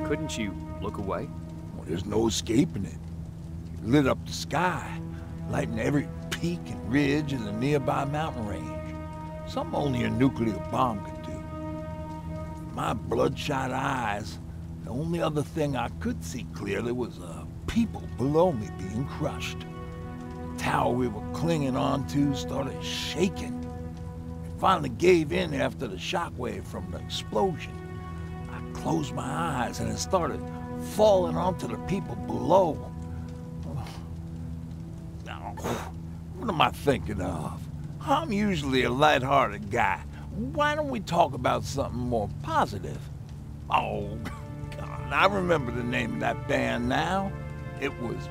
Couldn't you look away? Well, there's no escaping it. It lit up the sky, lighting every peak and ridge in the nearby mountain range. Something only a nuclear bomb could do. My bloodshot eyes, the only other thing I could see clearly was people below me being crushed. The tower we were clinging onto started shaking. It finally gave in after the shockwave from the explosion. I closed my eyes and it started falling onto the people below. Now, what am I thinking of? I'm usually a light-hearted guy. Why don't we talk about something more positive? Oh, God, I remember the name of that band now. It was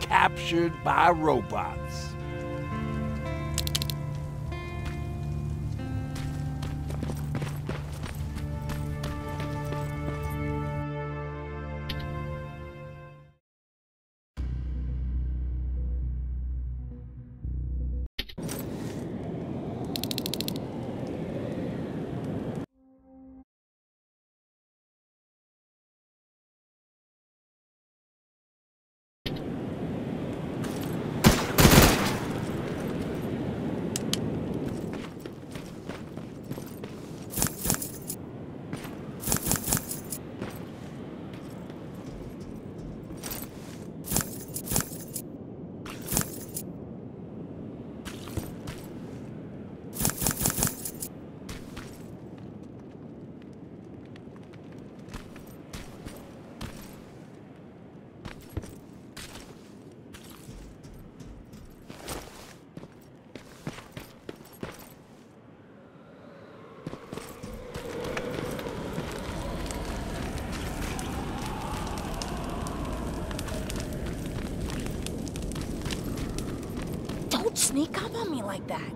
Captured by Robots. Sneak up on me like that.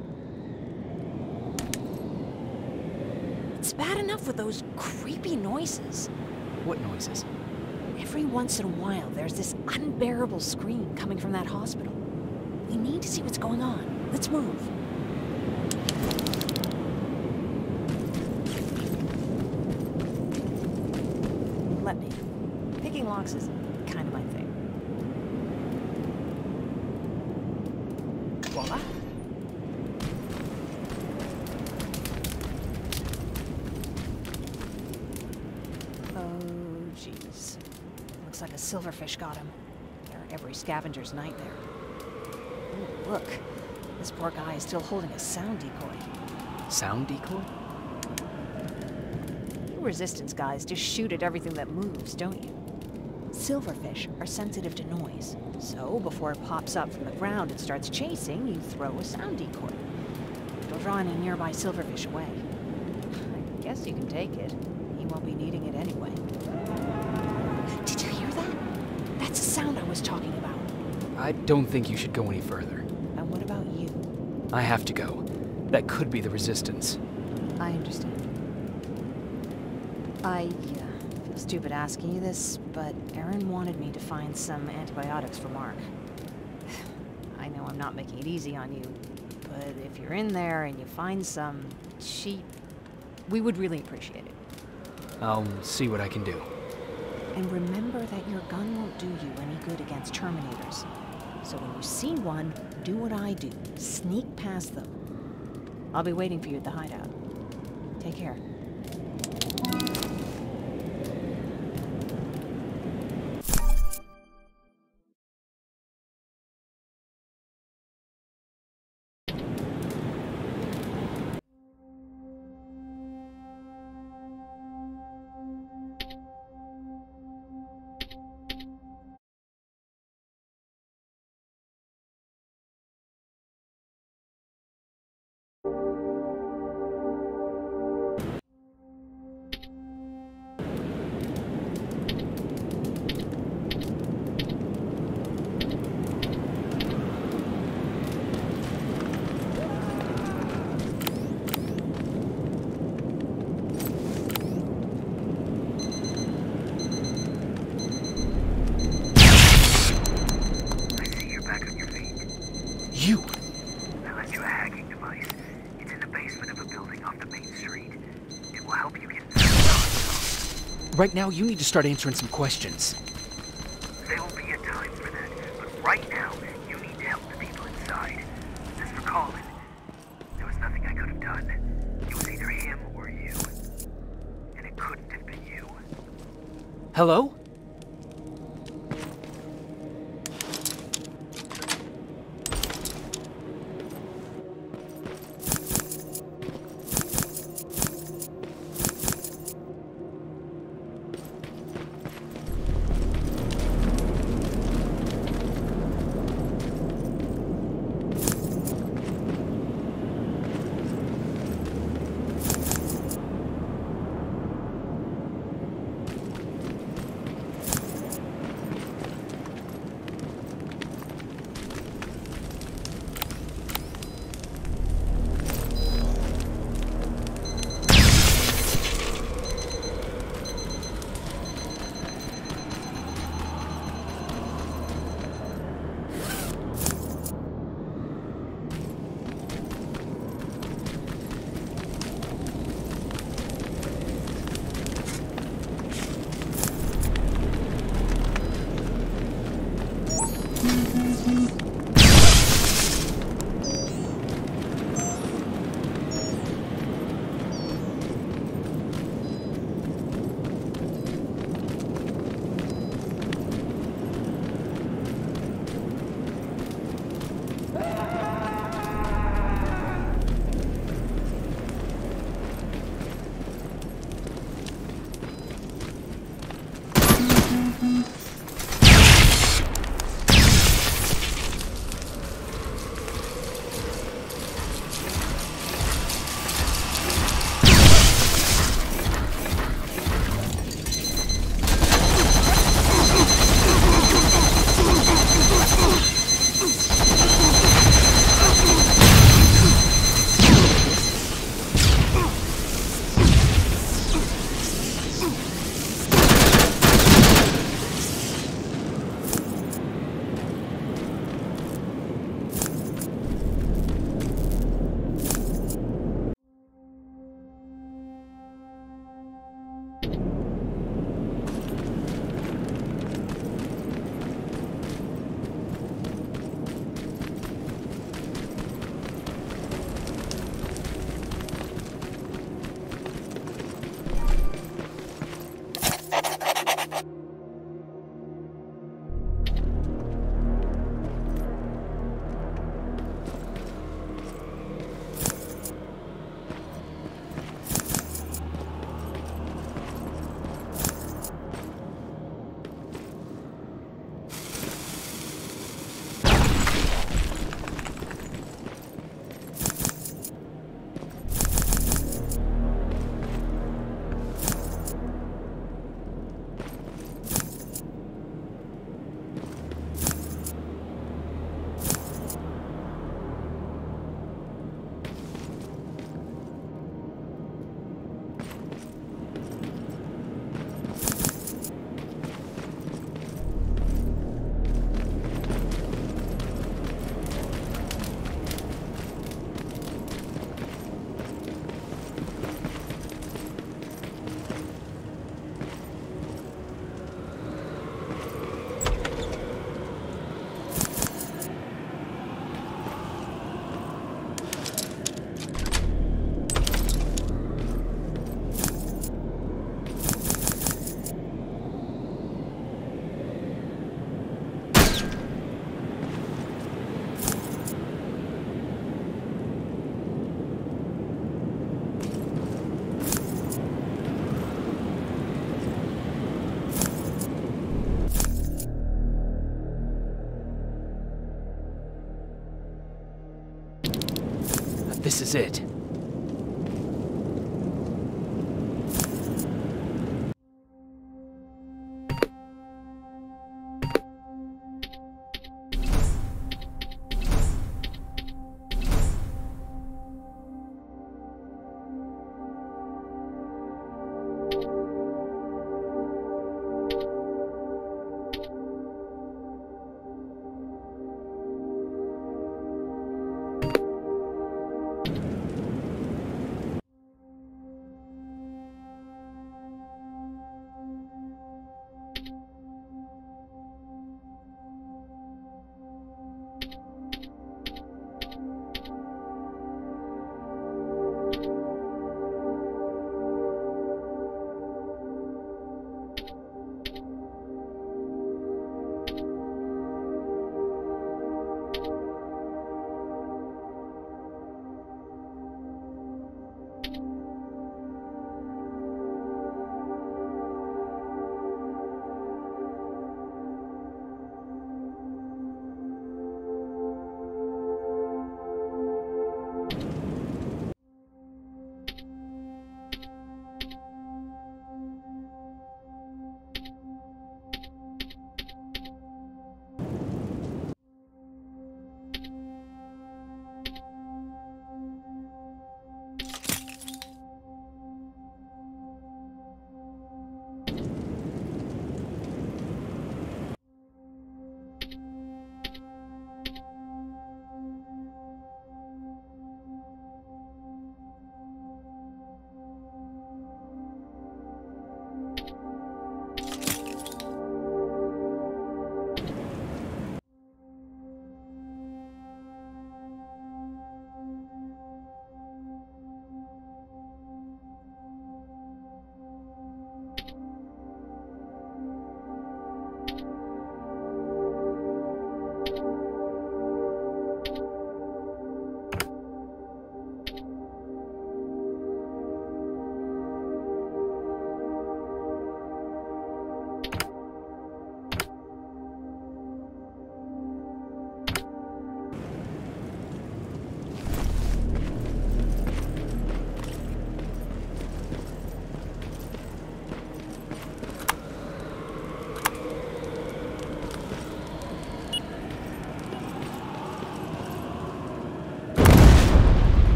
It's bad enough with those creepy noises. What noises? Every once in a while, there's this unbearable scream coming from that hospital. We need to see what's going on. Let's move. Let me. Picking locks is kind of my thing. Voila. Oh, jeez. Looks like a silverfish got him. They're every scavenger's nightmare. Ooh, look. This poor guy is still holding a sound decoy. Sound decoy? You resistance guys just shoot at everything that moves, don't you? Silverfish are sensitive to noise. So, before it pops up from the ground and starts chasing, you throw a sound decoy. It'll draw any nearby silverfish away. I guess you can take it. He won't be needing it anyway. Did you hear that? That's a sound I was talking about. I don't think you should go any further. And what about you? I have to go. That could be the Resistance. I understand. I feel stupid asking you this, but Erin wanted me to find some antibiotics for Mark. I know I'm not making it easy on you, but if you're in there and you find some, we would really appreciate it. I'll see what I can do. And remember that your gun won't do you any good against Terminators. So when you see one, do what I do. Sneak past them. I'll be waiting for you at the hideout. Take care. You! I left you a hacking device. It's in the basement of a building off the main street. It will help you get inside. Right now, you need to start answering some questions. There will be a time for that, but right now, you need to help the people inside. As for Colin, there was nothing I could have done. It was either him or you. And it couldn't have been you. Hello? This is it.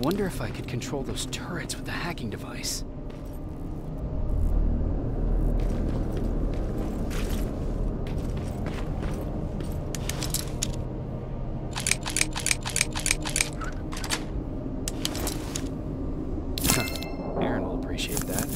Wonder if I could control those turrets with the hacking device. Aaron will appreciate that.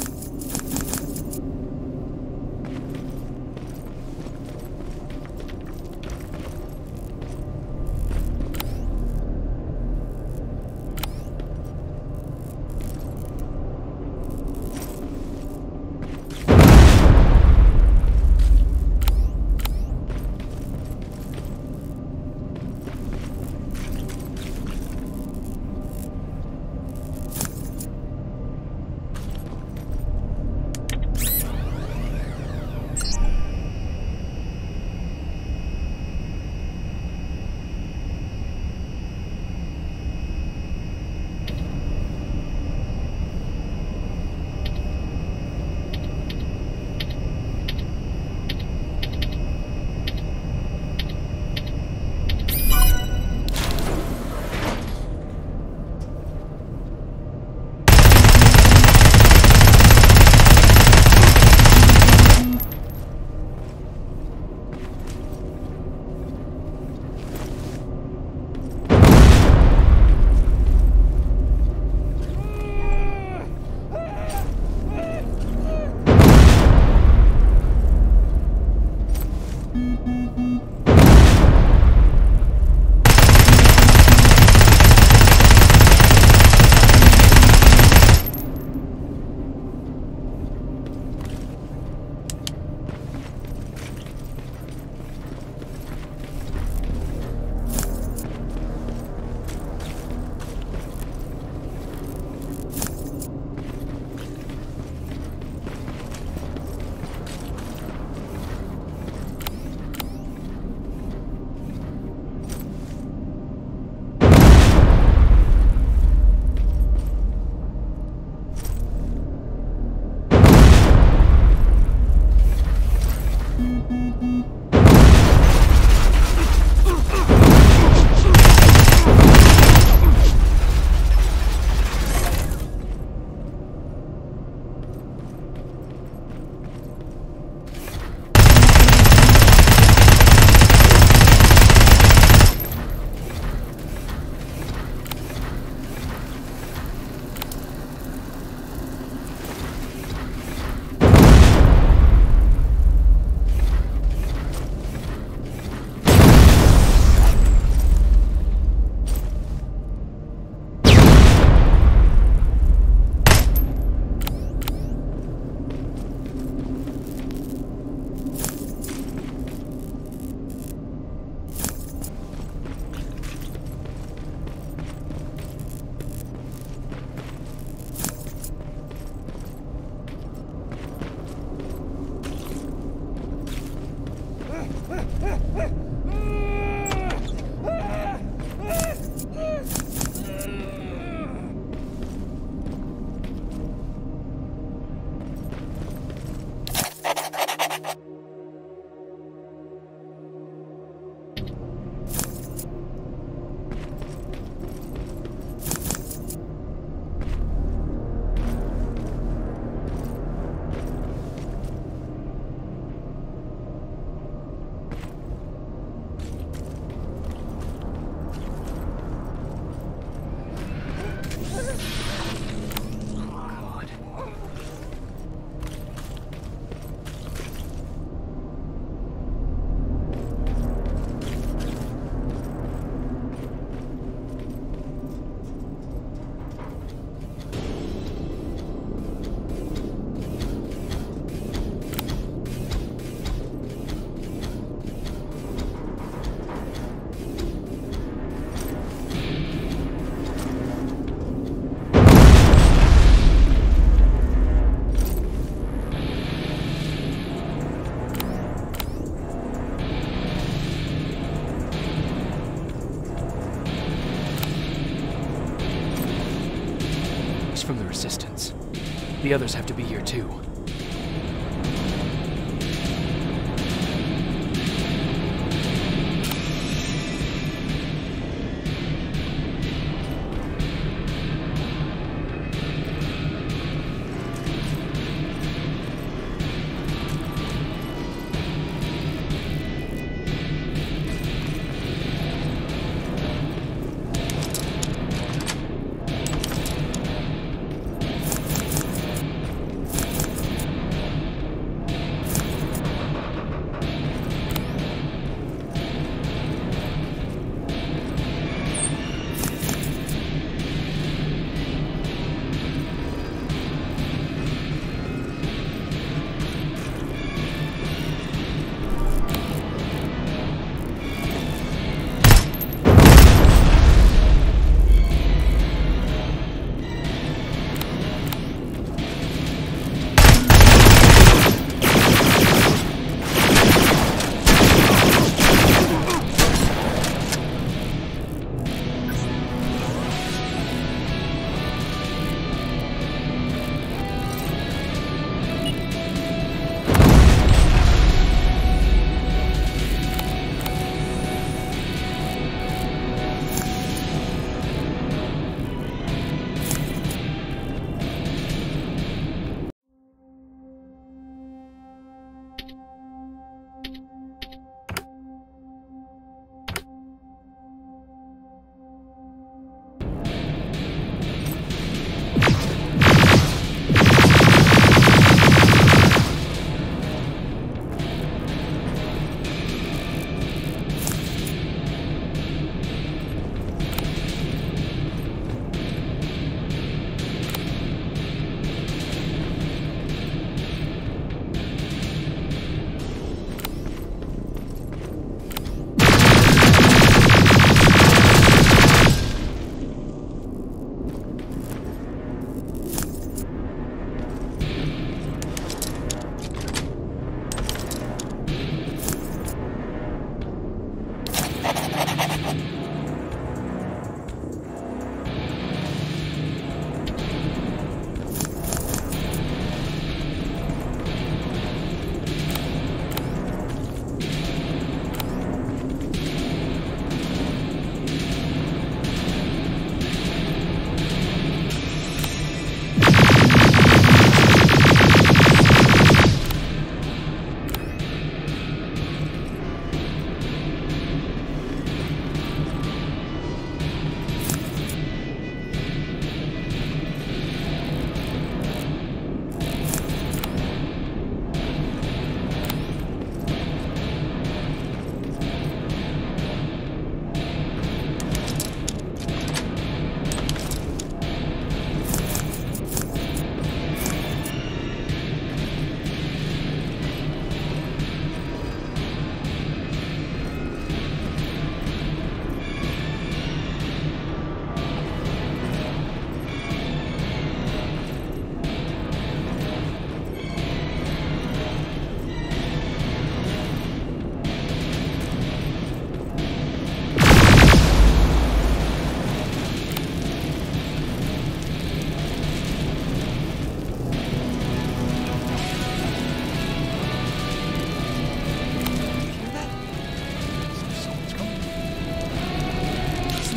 From the Resistance. The others have to be here too.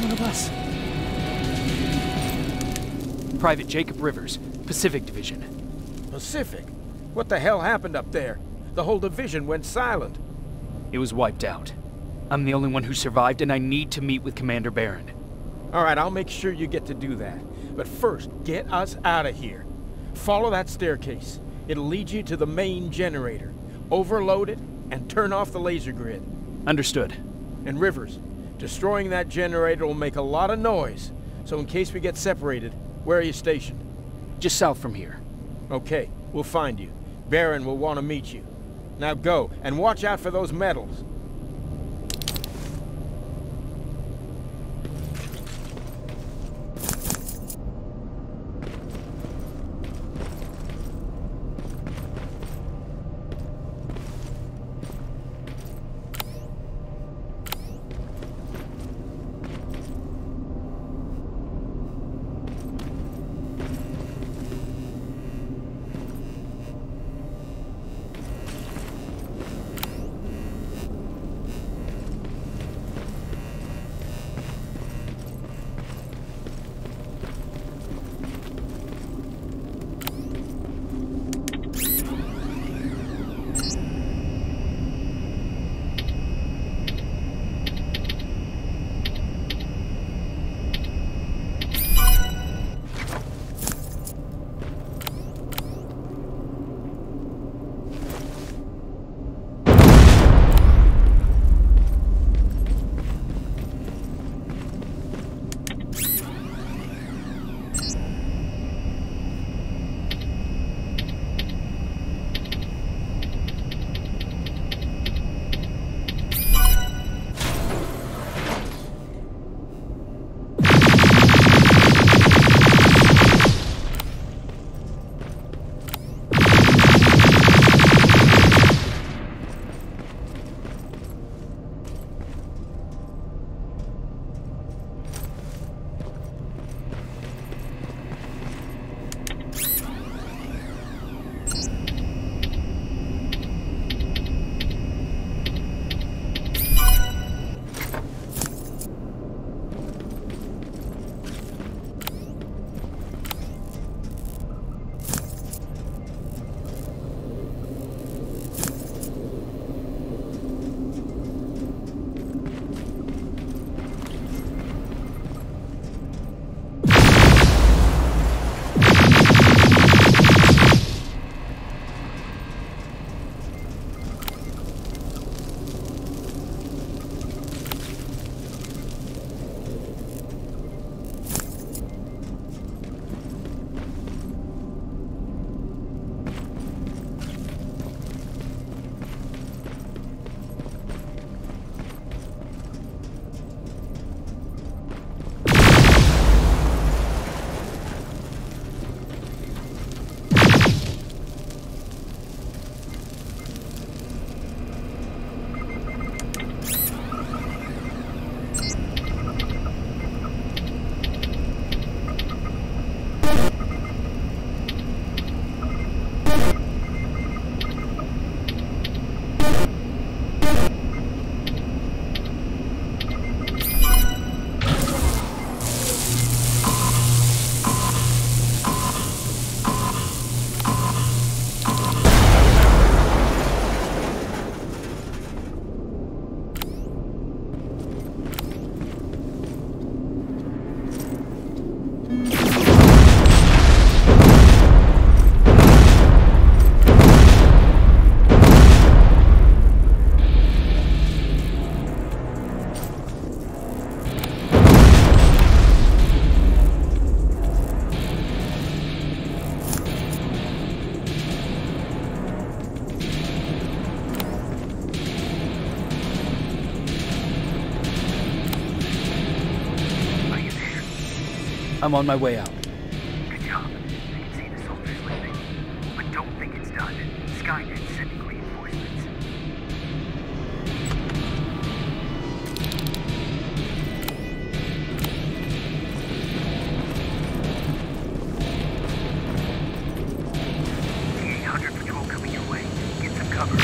son of us? Private Jacob Rivers, Pacific Division. Pacific? What the hell happened up there? The whole division went silent. It was wiped out. I'm the only one who survived, and I need to meet with Commander Barron. All right, I'll make sure you get to do that. But first, get us out of here. Follow that staircase. It'll lead you to the main generator. Overload it and turn off the laser grid. Understood. And Rivers, destroying that generator will make a lot of noise. So in case we get separated, where are you stationed? Just south from here. Okay, we'll find you. Barron will want to meet you. Now go, and watch out for those medals. I'm on my way out. Good job. I can see the soldiers leaving. But don't think it's done. Skynet's sending reinforcements. The 800 patrol coming your way. Get some cover.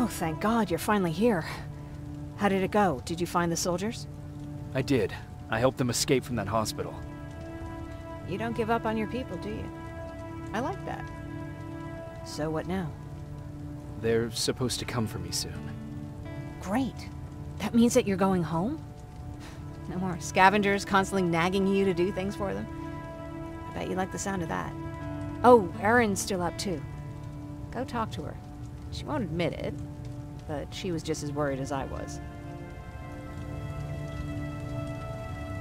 Oh, thank God, you're finally here. How did it go? Did you find the soldiers? I did. I helped them escape from that hospital. You don't give up on your people, do you? I like that. So what now? They're supposed to come for me soon. Great. That means that you're going home? No more scavengers constantly nagging you to do things for them? I bet you like the sound of that. Oh, Erin's still up too. Go talk to her. She won't admit it, but she was just as worried as I was.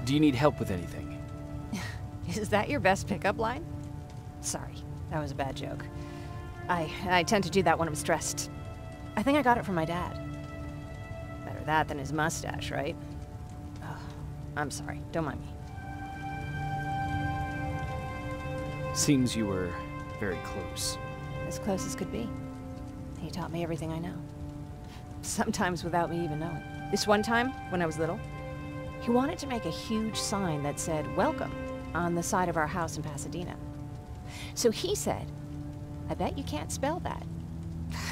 Do you need help with anything? Is that your best pickup line? Sorry, that was a bad joke. I tend to do that when I'm stressed. I think I got it from my dad. Better that than his mustache, right? Oh, I'm sorry, don't mind me. Seems you were very close. As close as could be. He taught me everything I know. Sometimes without me even knowing. This one time, when I was little, he wanted to make a huge sign that said, "Welcome," on the side of our house in Pasadena. So he said, "I bet you can't spell that."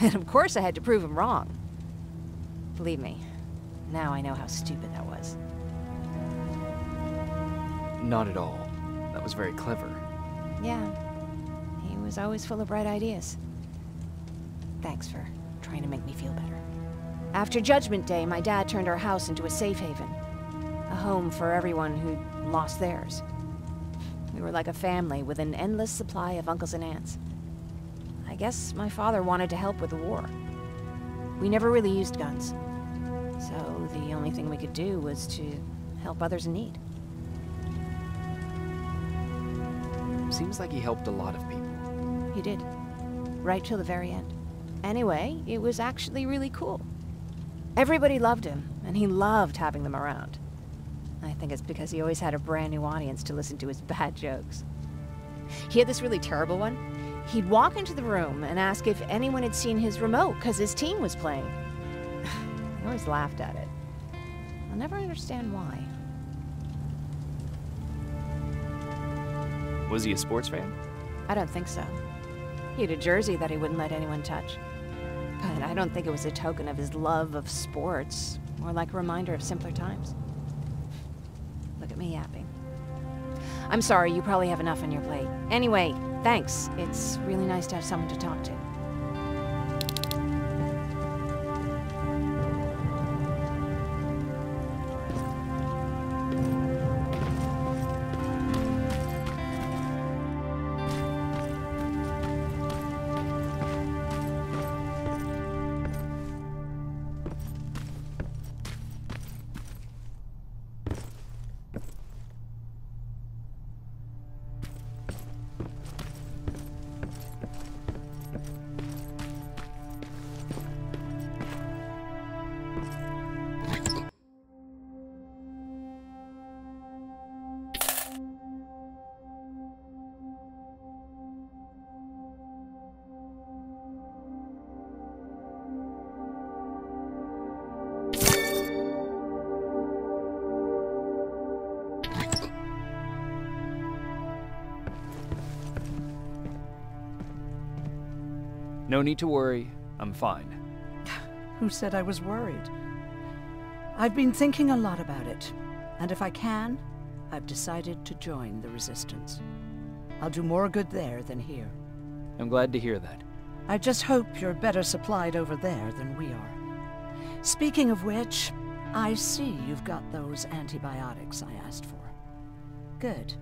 And of course I had to prove him wrong. Believe me, now I know how stupid that was. Not at all. That was very clever. Yeah, he was always full of bright ideas. Thanks for trying to make me feel better. After Judgment Day, my dad turned our house into a safe haven. A home for everyone who'd lost theirs. We were like a family with an endless supply of uncles and aunts. I guess my father wanted to help with the war. We never really used guns. So the only thing we could do was to help others in need. Seems like he helped a lot of people. He did. Right till the very end. Anyway, it was actually really cool. Everybody loved him, and he loved having them around. I think it's because he always had a brand new audience to listen to his bad jokes. He had this really terrible one. He'd walk into the room and ask if anyone had seen his remote because his team was playing. I always laughed at it. I'll never understand why. Was he a sports fan? I don't think so. He had a jersey that he wouldn't let anyone touch. But I don't think it was a token of his love of sports, more like a reminder of simpler times. Look at me yapping. I'm sorry, you probably have enough on your plate. Anyway, thanks. It's really nice to have someone to talk to. No need to worry. I'm fine. Who said I was worried? I've been thinking a lot about it, and if I can, I've decided to join the Resistance. I'll do more good there than here. I'm glad to hear that. I just hope you're better supplied over there than we are. Speaking of which, I see you've got those antibiotics I asked for. Good.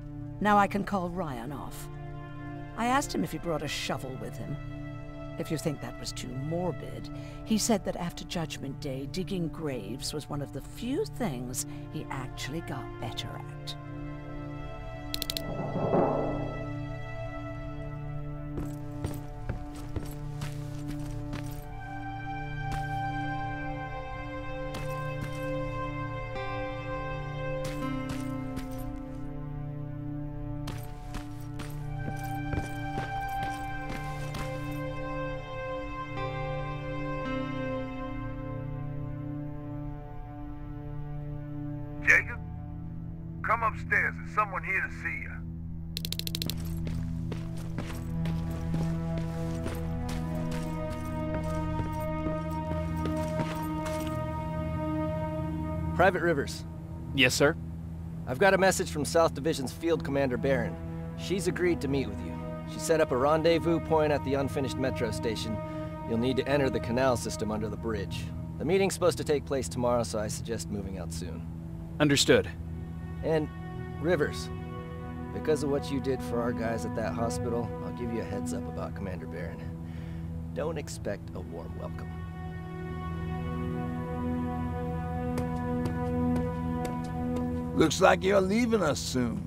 Now I can call Ryan off. I asked him if he brought a shovel with him. If you think that was too morbid, he said that after Judgment Day, digging graves was one of the few things he actually got better at. Jacob? Come upstairs. There's someone here to see you. Private Rivers. Yes, sir? I've got a message from South Division's Field Commander Barron. She's agreed to meet with you. She set up a rendezvous point at the unfinished metro station. You'll need to enter the canal system under the bridge. The meeting's supposed to take place tomorrow, so I suggest moving out soon. Understood. And, Rivers, because of what you did for our guys at that hospital, I'll give you a heads up about Commander Barron. Don't expect a warm welcome. Looks like you're leaving us soon.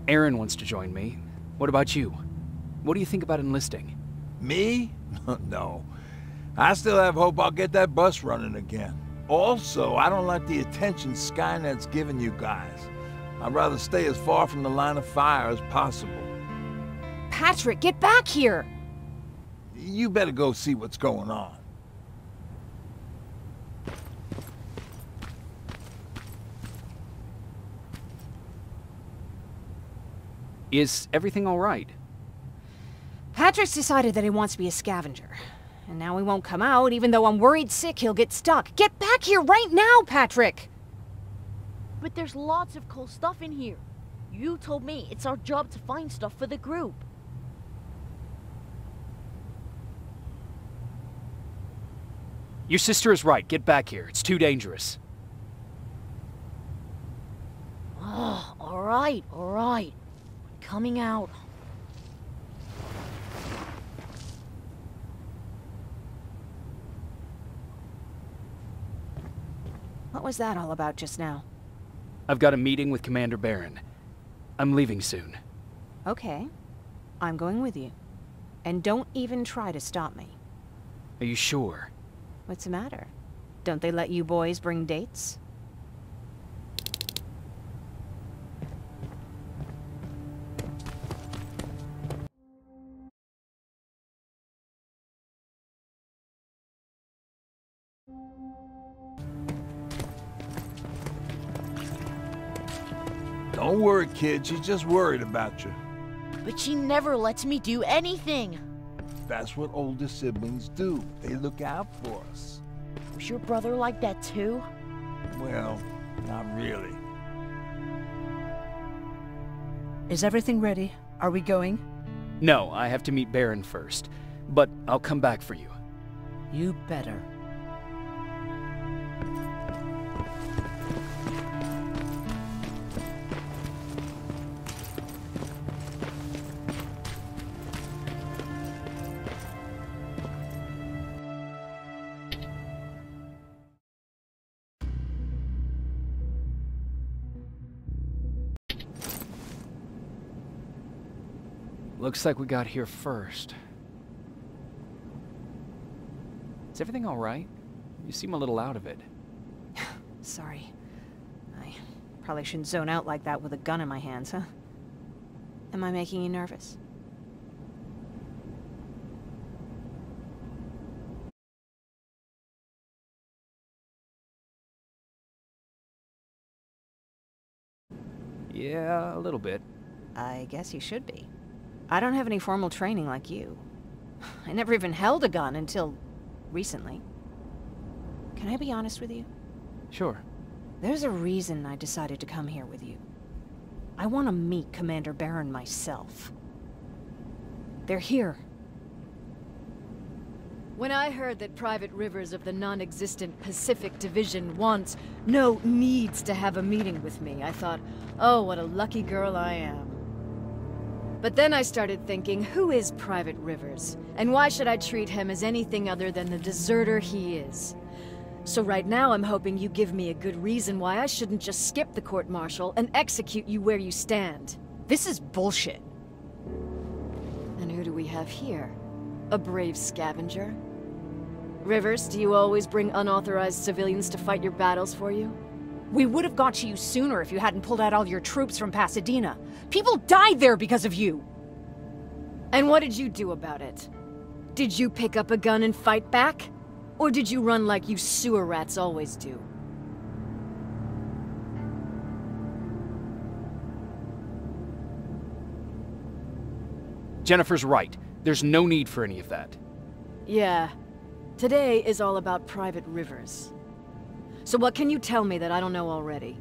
Aaron wants to join me. What about you? What do you think about enlisting? Me? No. I still have hope I'll get that bus running again. Also, I don't like the attention Skynet's giving you guys. I'd rather stay as far from the line of fire as possible. Patrick, get back here! You better go see what's going on. Is everything all right? Patrick's decided that he wants to be a scavenger. And now he won't come out, even though I'm worried sick he'll get stuck. Get back here right now, Patrick! But there's lots of cool stuff in here. You told me it's our job to find stuff for the group. Your sister is right. Get back here. It's too dangerous. Oh, alright, alright. Coming out. What was that all about just now? I've got a meeting with Commander Barron. I'm leaving soon. Okay. I'm going with you. And don't even try to stop me. Are you sure? What's the matter? Don't they let you boys bring dates? Don't worry, kid. She's just worried about you. But she never lets me do anything. That's what older siblings do. They look out for us. Was your brother like that too? Well, not really. Is everything ready? Are we going? No, I have to meet Barron first. But I'll come back for you. You better. Looks like we got here first. Is everything all right? You seem a little out of it. Sorry. I probably shouldn't zone out like that with a gun in my hands, huh? Am I making you nervous? Yeah, a little bit. I guess you should be. I don't have any formal training like you. I never even held a gun until recently. Can I be honest with you? Sure. There's a reason I decided to come here with you. I want to meet Commander Barron myself. They're here. When I heard that Private Rivers of the non-existent Pacific Division needs to have a meeting with me, I thought, oh, what a lucky girl I am. But then I started thinking, who is Private Rivers? And why should I treat him as anything other than the deserter he is? So right now I'm hoping you give me a good reason why I shouldn't just skip the court-martial and execute you where you stand. This is bullshit. And who do we have here? A brave scavenger? Rivers, do you always bring unauthorized civilians to fight your battles for you? We would have got to you sooner if you hadn't pulled out all your troops from Pasadena. People died there because of you! And what did you do about it? Did you pick up a gun and fight back? Or did you run like you sewer rats always do? Jennifer's right. There's no need for any of that. Yeah. Today is all about Private Rivers. So what can you tell me that I don't know already?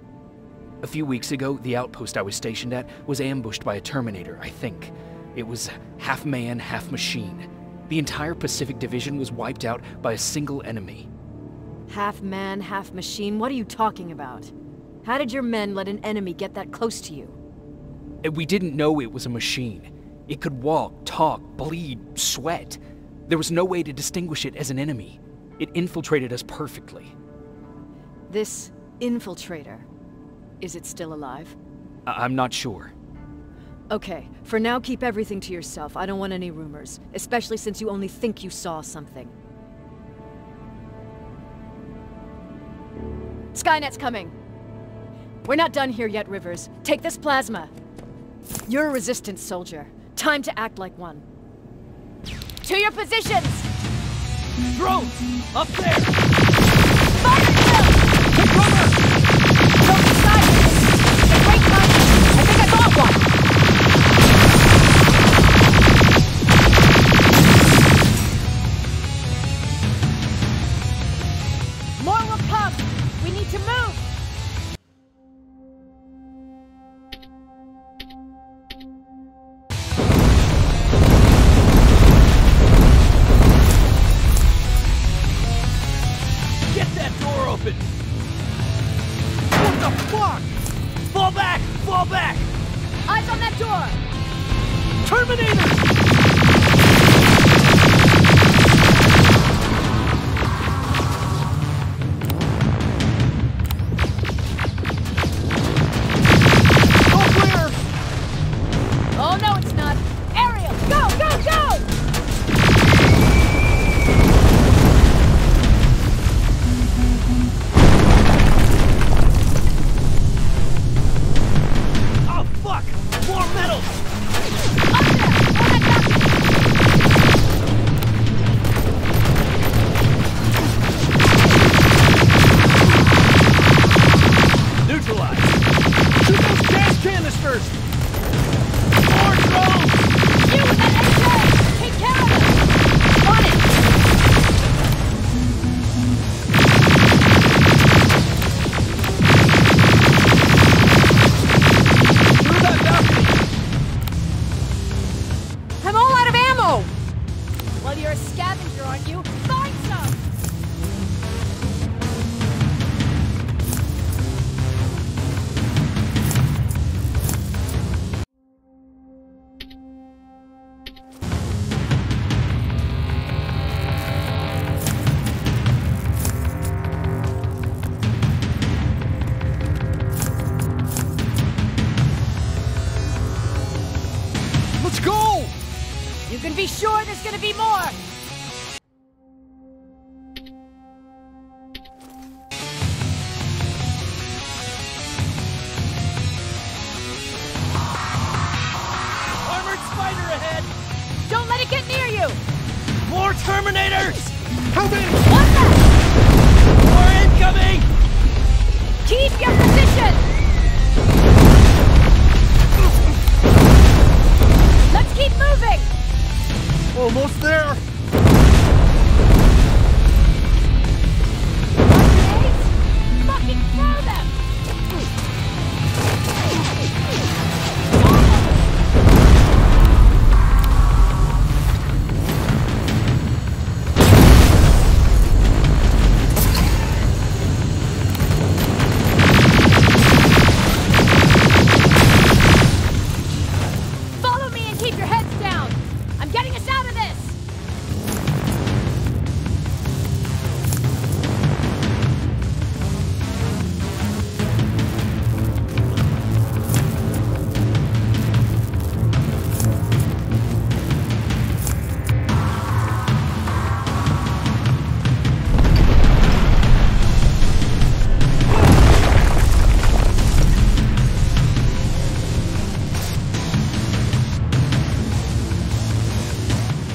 A few weeks ago, the outpost I was stationed at was ambushed by a Terminator, I think. It was half man, half machine. The entire Pacific Division was wiped out by a single enemy. Half man, half machine? What are you talking about? How did your men let an enemy get that close to you? We didn't know it was a machine. It could walk, talk, bleed, sweat. There was no way to distinguish it as an enemy. It infiltrated us perfectly. This infiltrator, is it still alive? I'm not sure. Okay, for now keep everything to yourself. I don't want any rumors, especially since you only think you saw something. Skynet's coming. We're not done here yet, Rivers. Take this plasma. You're a resistance soldier. Time to act like one. To your positions! Drones! Up there! Fire drill! Take cover! Jump inside! Wait, I think I got one! More will come! We need to move! Get that door open! What the fuck? Fall back! Fall back! Eyes on that door! Terminator! Oh, no, it's not. Ariel, go, go, go! Oh, fuck! More metals! Up there! On that balcony! Neutralize! Shoot those gas canisters! More drones! You with that AK! Take care of it! On it! Through that balcony! I'm all out of ammo! Well, you're a scavenger, aren't you? Find some! Let's go! You can be sure there's gonna be more! Armored spider ahead! Don't let it get near you! More Terminators! Coming! What's that? More incoming! Keep your position! Let's keep moving! Almost there! Grenades? Fucking throw them! Follow me and keep your heads down! I'm getting us out of this!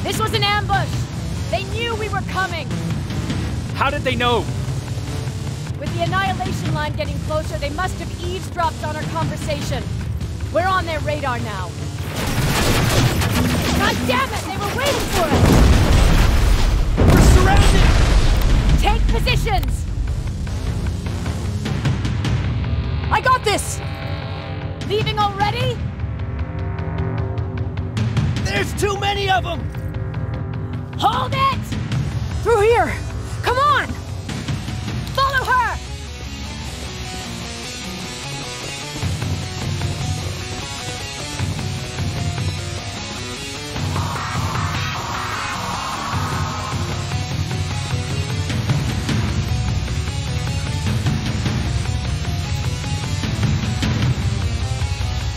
This was an ambush! They knew we were coming! How did they know? With the annihilation line getting closer, they must have eavesdropped on our conversation. We're on their radar now. God damn it! They were waiting for us! We're surrounded! Take positions! too many of them! Hold it! Through here! Come on! Follow her!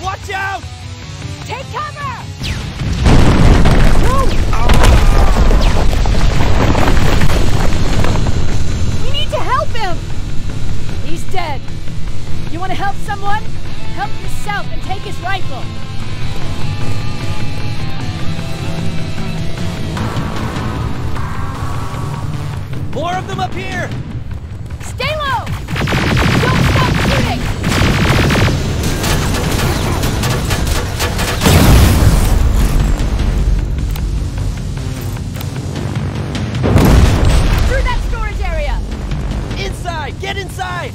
Watch out! Take cover! We need to help him! He's dead. You want to help someone? Help yourself and take his rifle. More of them up here! Stay low! Don't stop shooting! Through that storage area! Inside! Get inside!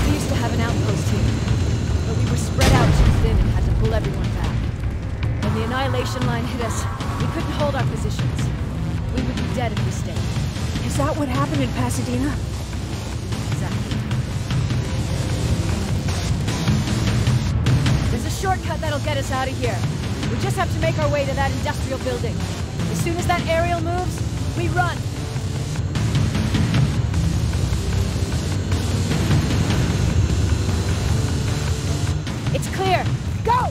We used to have an outpost here, but we were spread out too thin and had to pull everyone back. When the Annihilation line hit us, we couldn't hold our positions. We would be dead if we stayed. Is that what happened in Pasadena? Exactly. There's a shortcut that'll get us out of here. We just have to make our way to that industrial building. As soon as that aerial moves, we run. It's clear. Go!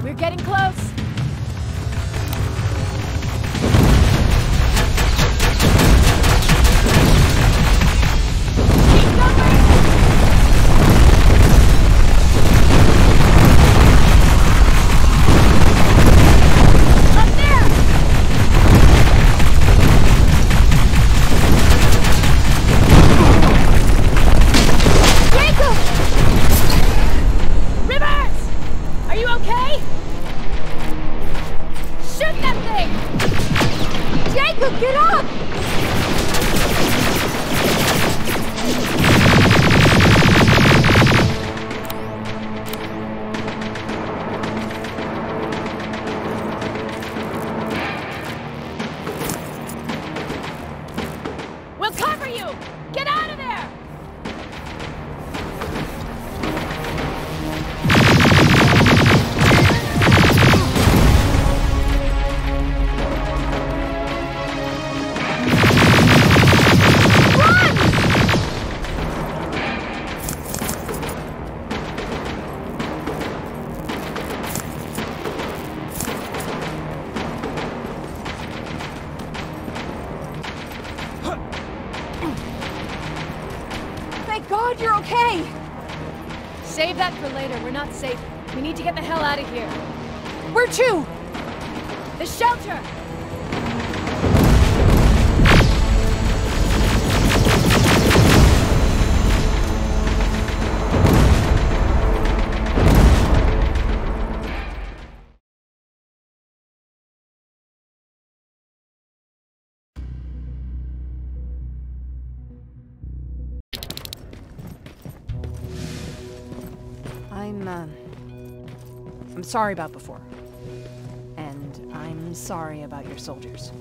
We're getting close. Keep going! Up there! Jacob! Rivers! Are you okay? Shoot that thing! Jacob, get up! We'll cover you! Get out of there! Thank God you're okay! Save that for later. We're not safe. We need to get the hell out of here. Where to? The shelter! I'm sorry about before. And I'm sorry about your soldiers.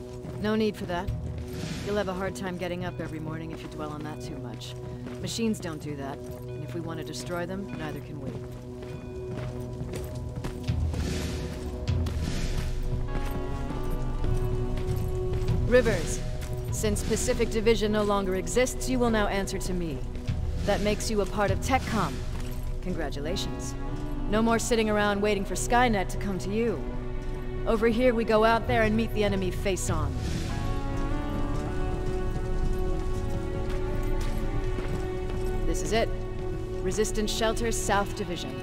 No need for that. You'll have a hard time getting up every morning if you dwell on that too much. Machines don't do that, and if we want to destroy them, neither can we. Rivers, since Pacific Division no longer exists, you will now answer to me. That makes you a part of TechCom. Congratulations. No more sitting around waiting for Skynet to come to you. Over here, we go out there and meet the enemy face on. This is it. Resistance Shelter, South Division.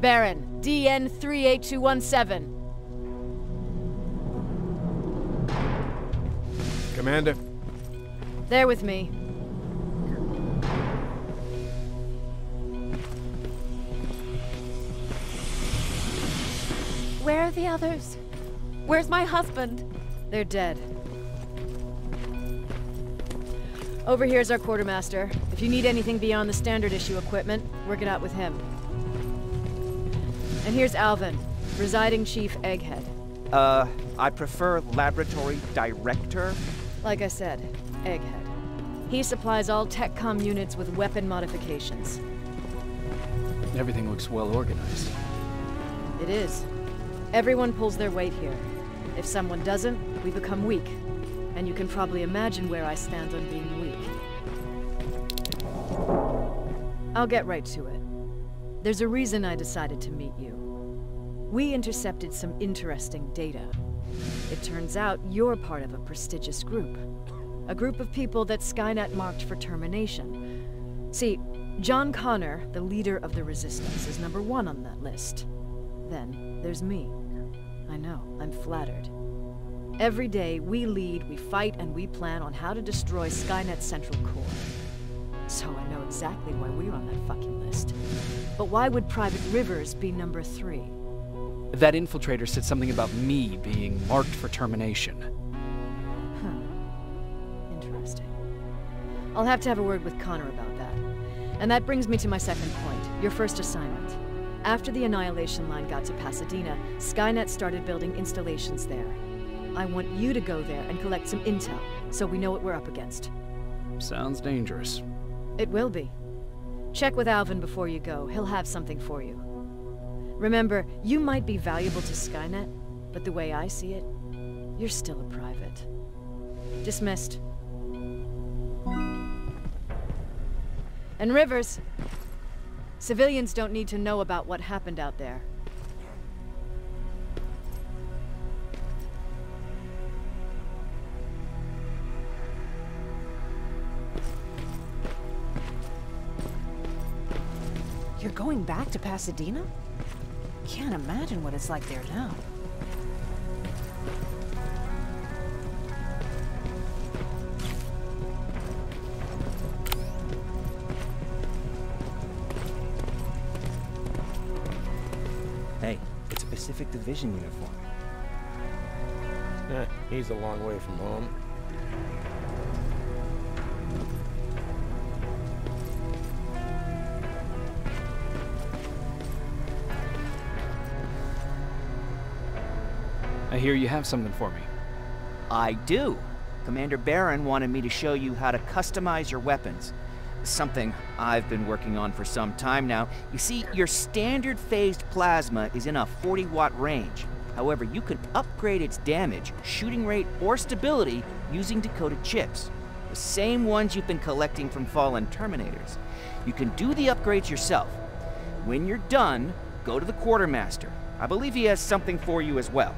Baron, DN 38217. Commander, They're with me. Where are the others? Where's my husband? They're dead. Over here's our quartermaster. If you need anything beyond the standard issue equipment, work it out with him. And here's Alvin, presiding chief Egghead. I prefer laboratory director. Like I said, Egghead. He supplies all TechCom units with weapon modifications. Everything looks well organized. It is. Everyone pulls their weight here. If someone doesn't, we become weak. And you can probably imagine where I stand on being weak. I'll get right to it. There's a reason I decided to meet you. We intercepted some interesting data. It turns out you're part of a prestigious group. A group of people that Skynet marked for termination. See, John Connor, the leader of the Resistance, is #1 on that list. Then there's me. I know, I'm flattered. Every day, we lead, we fight, and we plan on how to destroy Skynet's central core. So I know exactly why we're on that fucking list. But why would Private Rivers be #3? That infiltrator said something about me being marked for termination. Interesting. I'll have to have a word with Connor about that. And that brings me to my second point, your first assignment. After the Annihilation Line got to Pasadena, Skynet started building installations there. I want you to go there and collect some intel, so we know what we're up against. Sounds dangerous. It will be. Check with Alvin before you go. He'll have something for you. Remember, you might be valuable to Skynet, but the way I see it, you're still a private. Dismissed. And Rivers, civilians don't need to know about what happened out there. You're going back to Pasadena? Can't imagine what it's like there now. Hey, it's a Pacific Division uniform. He's a long way from home. I hear you have something for me. I do. Commander Barron wanted me to show you how to customize your weapons. Something I've been working on for some time now. You see, your standard phased plasma is in a 40-watt range. However, you can upgrade its damage, shooting rate, or stability using decoded chips. The same ones you've been collecting from fallen Terminators. You can do the upgrades yourself. When you're done, go to the Quartermaster. I believe he has something for you as well.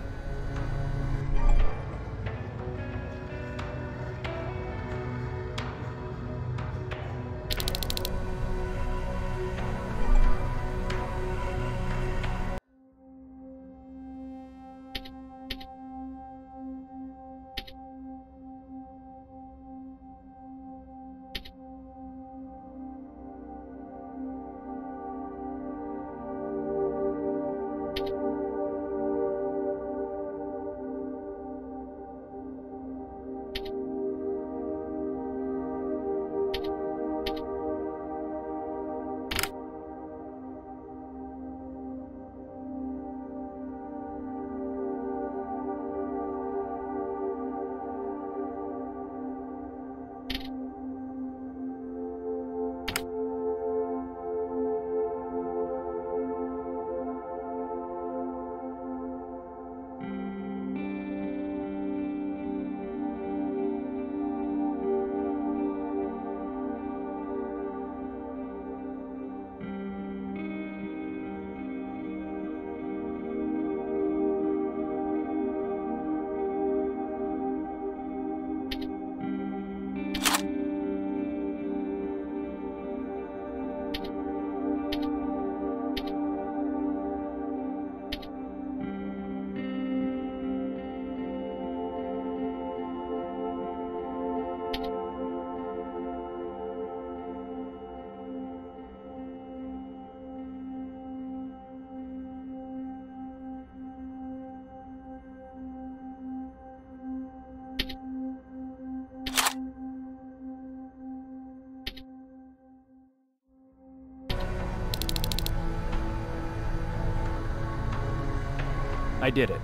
I did it.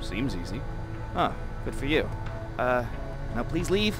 Seems easy. Oh, good for you. Now please leave.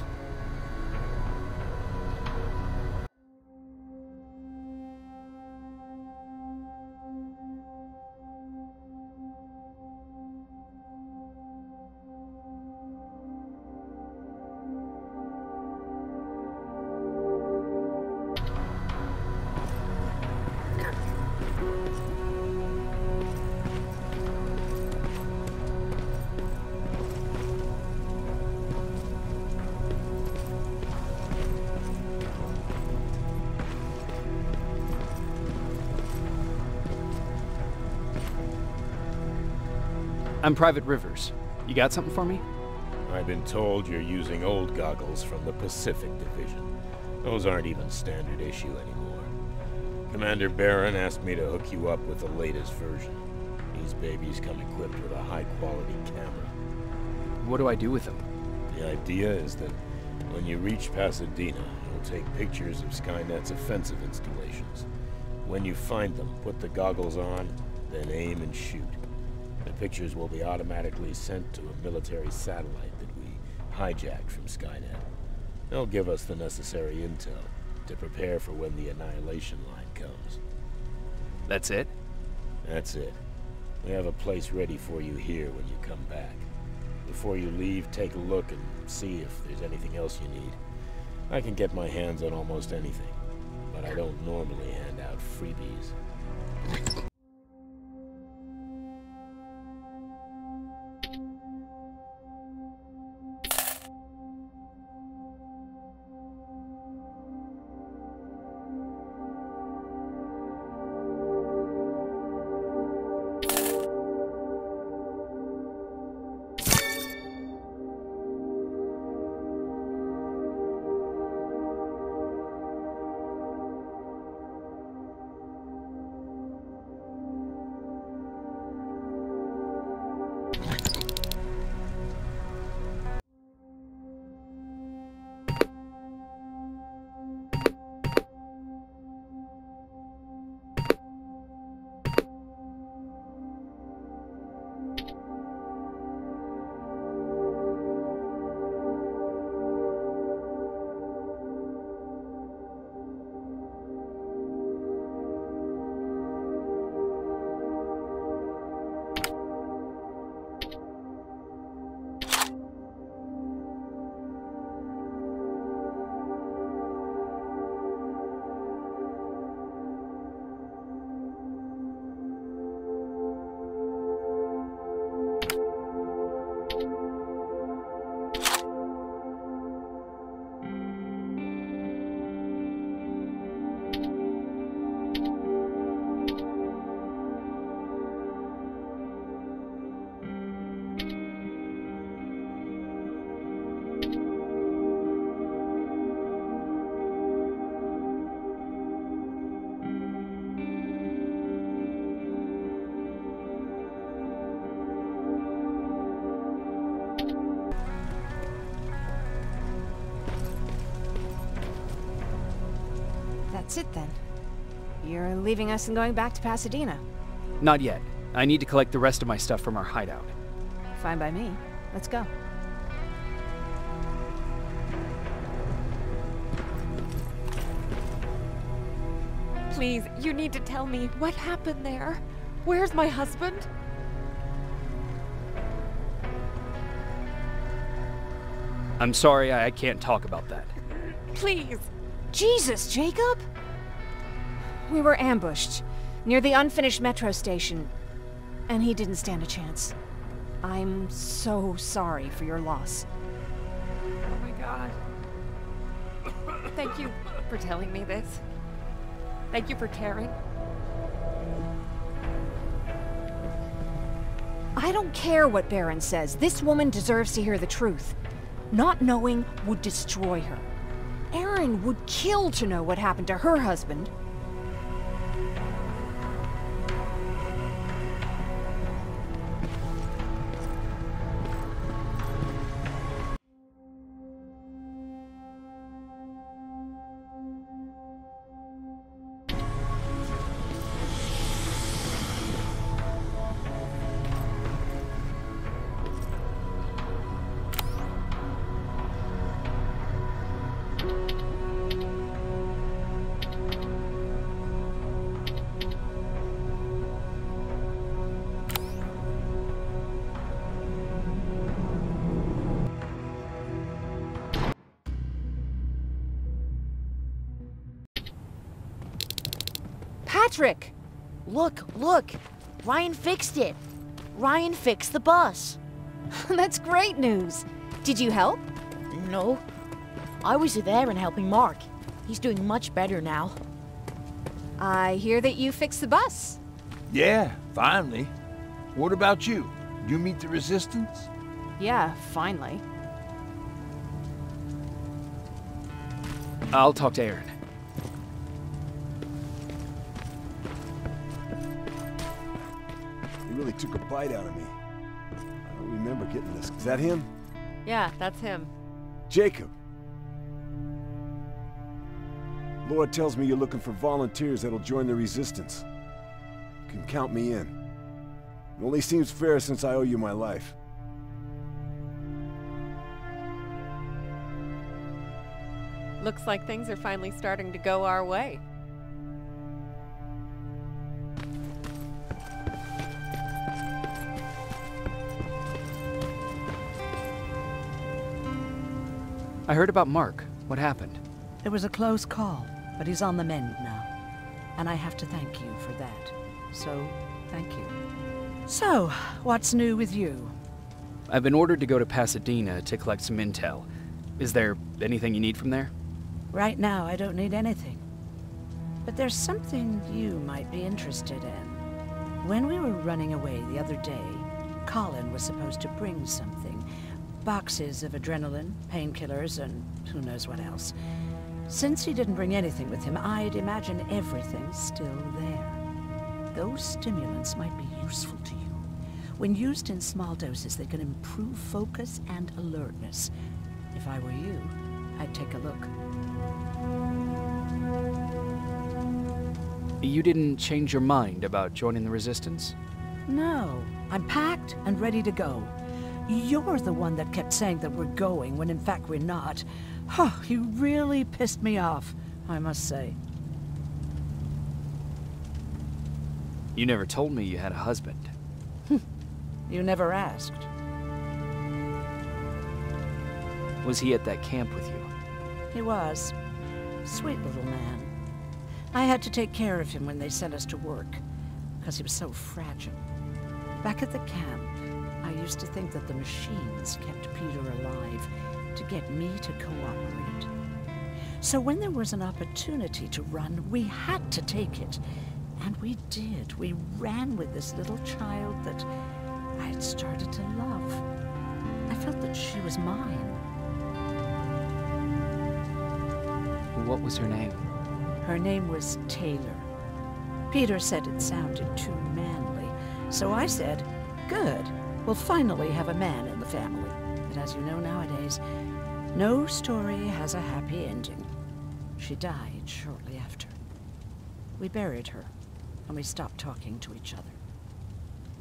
I'm Private Rivers. You got something for me? I've been told you're using old goggles from the Pacific Division. Those aren't even standard issue anymore. Commander Barron asked me to hook you up with the latest version. These babies come equipped with a high-quality camera. What do I do with them? The idea is that when you reach Pasadena, you'll take pictures of Skynet's offensive installations. When you find them, put the goggles on, then aim and shoot. The pictures will be automatically sent to a military satellite that we hijacked from Skynet. They'll give us the necessary intel to prepare for when the annihilation line comes. That's it? That's it. We have a place ready for you here when you come back. Before you leave, take a look and see if there's anything else you need. I can get my hands on almost anything, but I don't normally hand out freebies. That's it then. You're leaving us and going back to Pasadena. Not yet. I need to collect the rest of my stuff from our hideout. Fine by me. Let's go. Please, you need to tell me what happened there. Where's my husband? I'm sorry, I can't talk about that. Please. Jesus, Jacob! We were ambushed near the unfinished metro station, and he didn't stand a chance. I'm so sorry for your loss. Oh my God. Thank you for telling me this. Thank you for caring. I don't care what Barron says. This woman deserves to hear the truth. Not knowing would destroy her. Erin would kill to know what happened to her husband. Patrick! Look, look! Ryan fixed it! Ryan fixed the bus! That's great news. Did you help? No. I was there and helping Mark. He's doing much better now. I hear that you fixed the bus. Yeah, finally. What about you? You meet the Resistance? Yeah, finally. I'll talk to Aaron. He really took a bite out of me. I don't remember getting this. Is that him? Yeah, that's him. Jacob. Laura tells me you're looking for volunteers that'll join the Resistance. You can count me in. It only seems fair since I owe you my life. Looks like things are finally starting to go our way. I heard about Mark. What happened? It was a close call, but he's on the mend now. And I have to thank you for that. So, thank you. So, what's new with you? I've been ordered to go to Pasadena to collect some intel. Is there anything you need from there? Right now, I don't need anything. But there's something you might be interested in. When we were running away the other day, Colin was supposed to bring something. Boxes of adrenaline, painkillers, and who knows what else. Since he didn't bring anything with him, I'd imagine everything's still there. Those stimulants might be useful to you. When used in small doses, they can improve focus and alertness. If I were you, I'd take a look. You didn't change your mind about joining the Resistance? No, I'm packed and ready to go. You're the one that kept saying that we're going when in fact we're not. Oh, you really pissed me off, I must say. You never told me you had a husband. You never asked. Was he at that camp with you? He was. Sweet little man. I had to take care of him when they sent us to work, because he was so fragile. Back at the camp, I used to think that the machines kept Peter alive to get me to cooperate. So when there was an opportunity to run, we had to take it. And we did. We ran with this little child that I had started to love. I felt that she was mine. What was her name? Her name was Taylor. Peter said it sounded too manly, so I said, good, we'll finally have a man in the family. But as you know nowadays, no story has a happy ending. She died shortly after. We buried her, and we stopped talking to each other.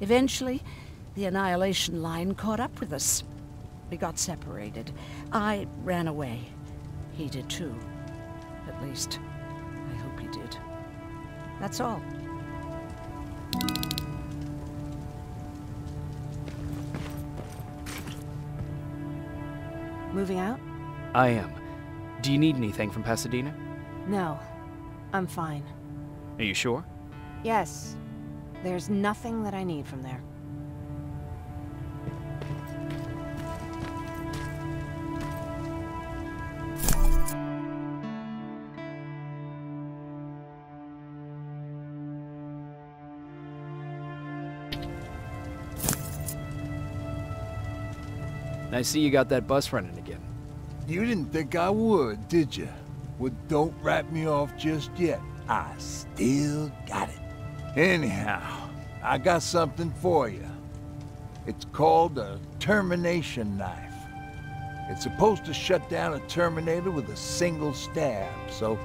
Eventually, the Annihilation Line caught up with us. We got separated. I ran away. He did too. At least, I hope he did. That's all. Moving out? I am. Do you need anything from Pasadena? No. I'm fine. Are you sure? Yes. There's nothing that I need from there. I see you got that bus running again. You didn't think I would, did you? Well, don't wrap me off just yet. I still got it. Anyhow, I got something for you. It's called a termination knife. It's supposed to shut down a Terminator with a single stab, so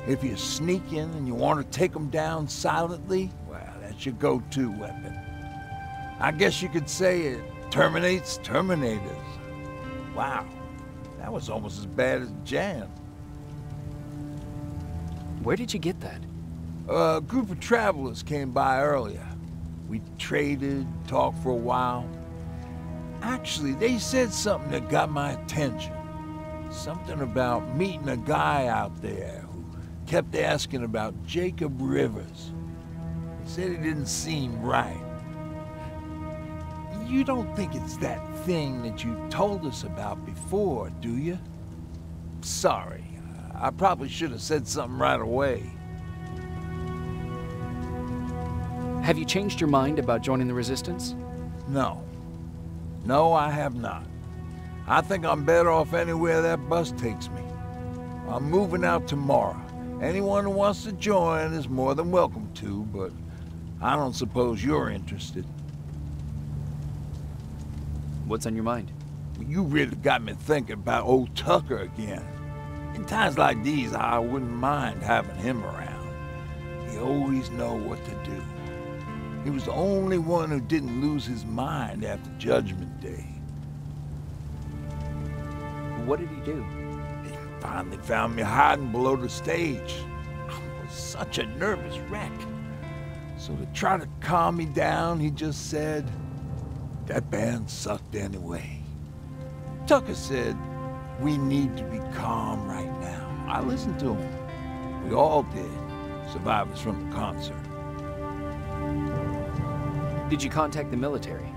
if you sneak in and you want to take them down silently, well, that's your go-to weapon. I guess you could say it terminates Terminators. Wow, that was almost as bad as jam. Where did you get that? A group of travelers came by earlier. We traded, talked for a while. Actually, they said something that got my attention. Something about meeting a guy out there who kept asking about Jacob Rivers. He said it didn't seem right. You don't think it's that thing that you told us about before, do you? Sorry. I probably should have said something right away. Have you changed your mind about joining the Resistance? No. No, I have not. I think I'm better off anywhere that bus takes me. I'm moving out tomorrow. Anyone who wants to join is more than welcome to, but I don't suppose you're interested. What's on your mind? You really got me thinking about old Tucker again. In times like these, I wouldn't mind having him around. He always knows what to do. He was the only one who didn't lose his mind after Judgment Day. What did he do? He finally found me hiding below the stage. I was such a nervous wreck. So to try to calm me down, he just said, "That band sucked anyway." Tucker said, "We need to be calm right now." I listened to him. We all did, survivors from the concert. Did you contact the military?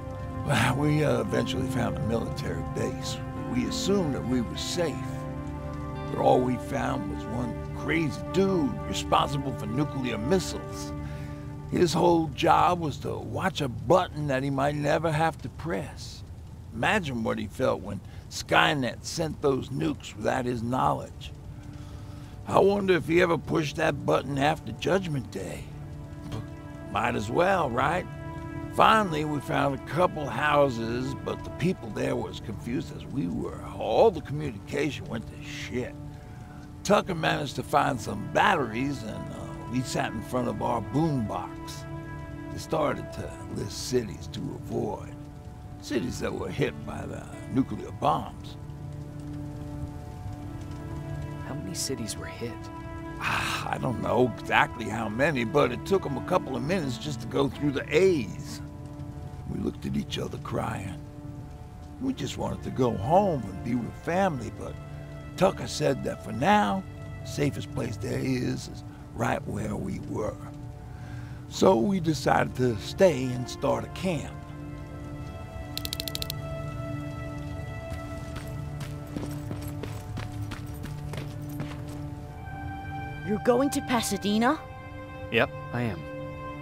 Well, we eventually found a military base. We assumed that we were safe. But all we found was one crazy dude responsible for nuclear missiles. His whole job was to watch a button that he might never have to press. Imagine what he felt when Skynet sent those nukes without his knowledge. I wonder if he ever pushed that button after Judgment Day. Might as well, right? Finally, we found a couple houses, but the people there were as confused as we were. All the communication went to shit. Tucker managed to find some batteries, and we sat in front of our boombox. They started to list cities to avoid. Cities that were hit by the nuclear bombs. How many cities were hit? I don't know exactly how many, but it took them a couple of minutes just to go through the A's. We looked at each other crying. We just wanted to go home and be with family, but Tucker said that for now, the safest place there is right where we were. So we decided to stay and start a camp. You're going to Pasadena? Yep, I am.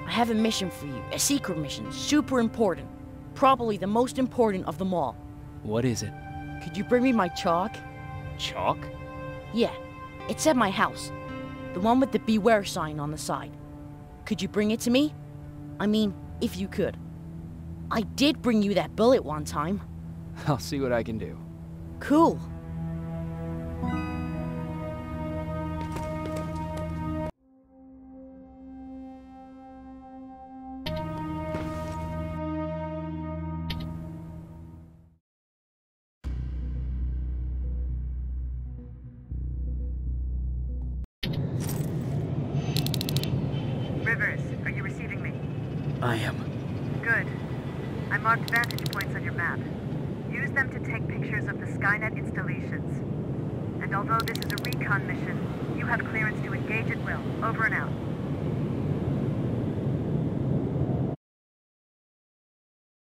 I have a mission for you. A secret mission. Super important. Probably the most important of them all. What is it? Could you bring me my chalk? Chalk? Yeah. It's at my house. The one with the beware sign on the side. Could you bring it to me? I mean, if you could. I did bring you that bullet one time. I'll see what I can do. Cool. Rivers, are you receiving me? I am. Good. I marked vantage points on your map. Use them to take pictures of the Skynet installations. And although this is a recon mission, you have clearance to engage at will. Over and out.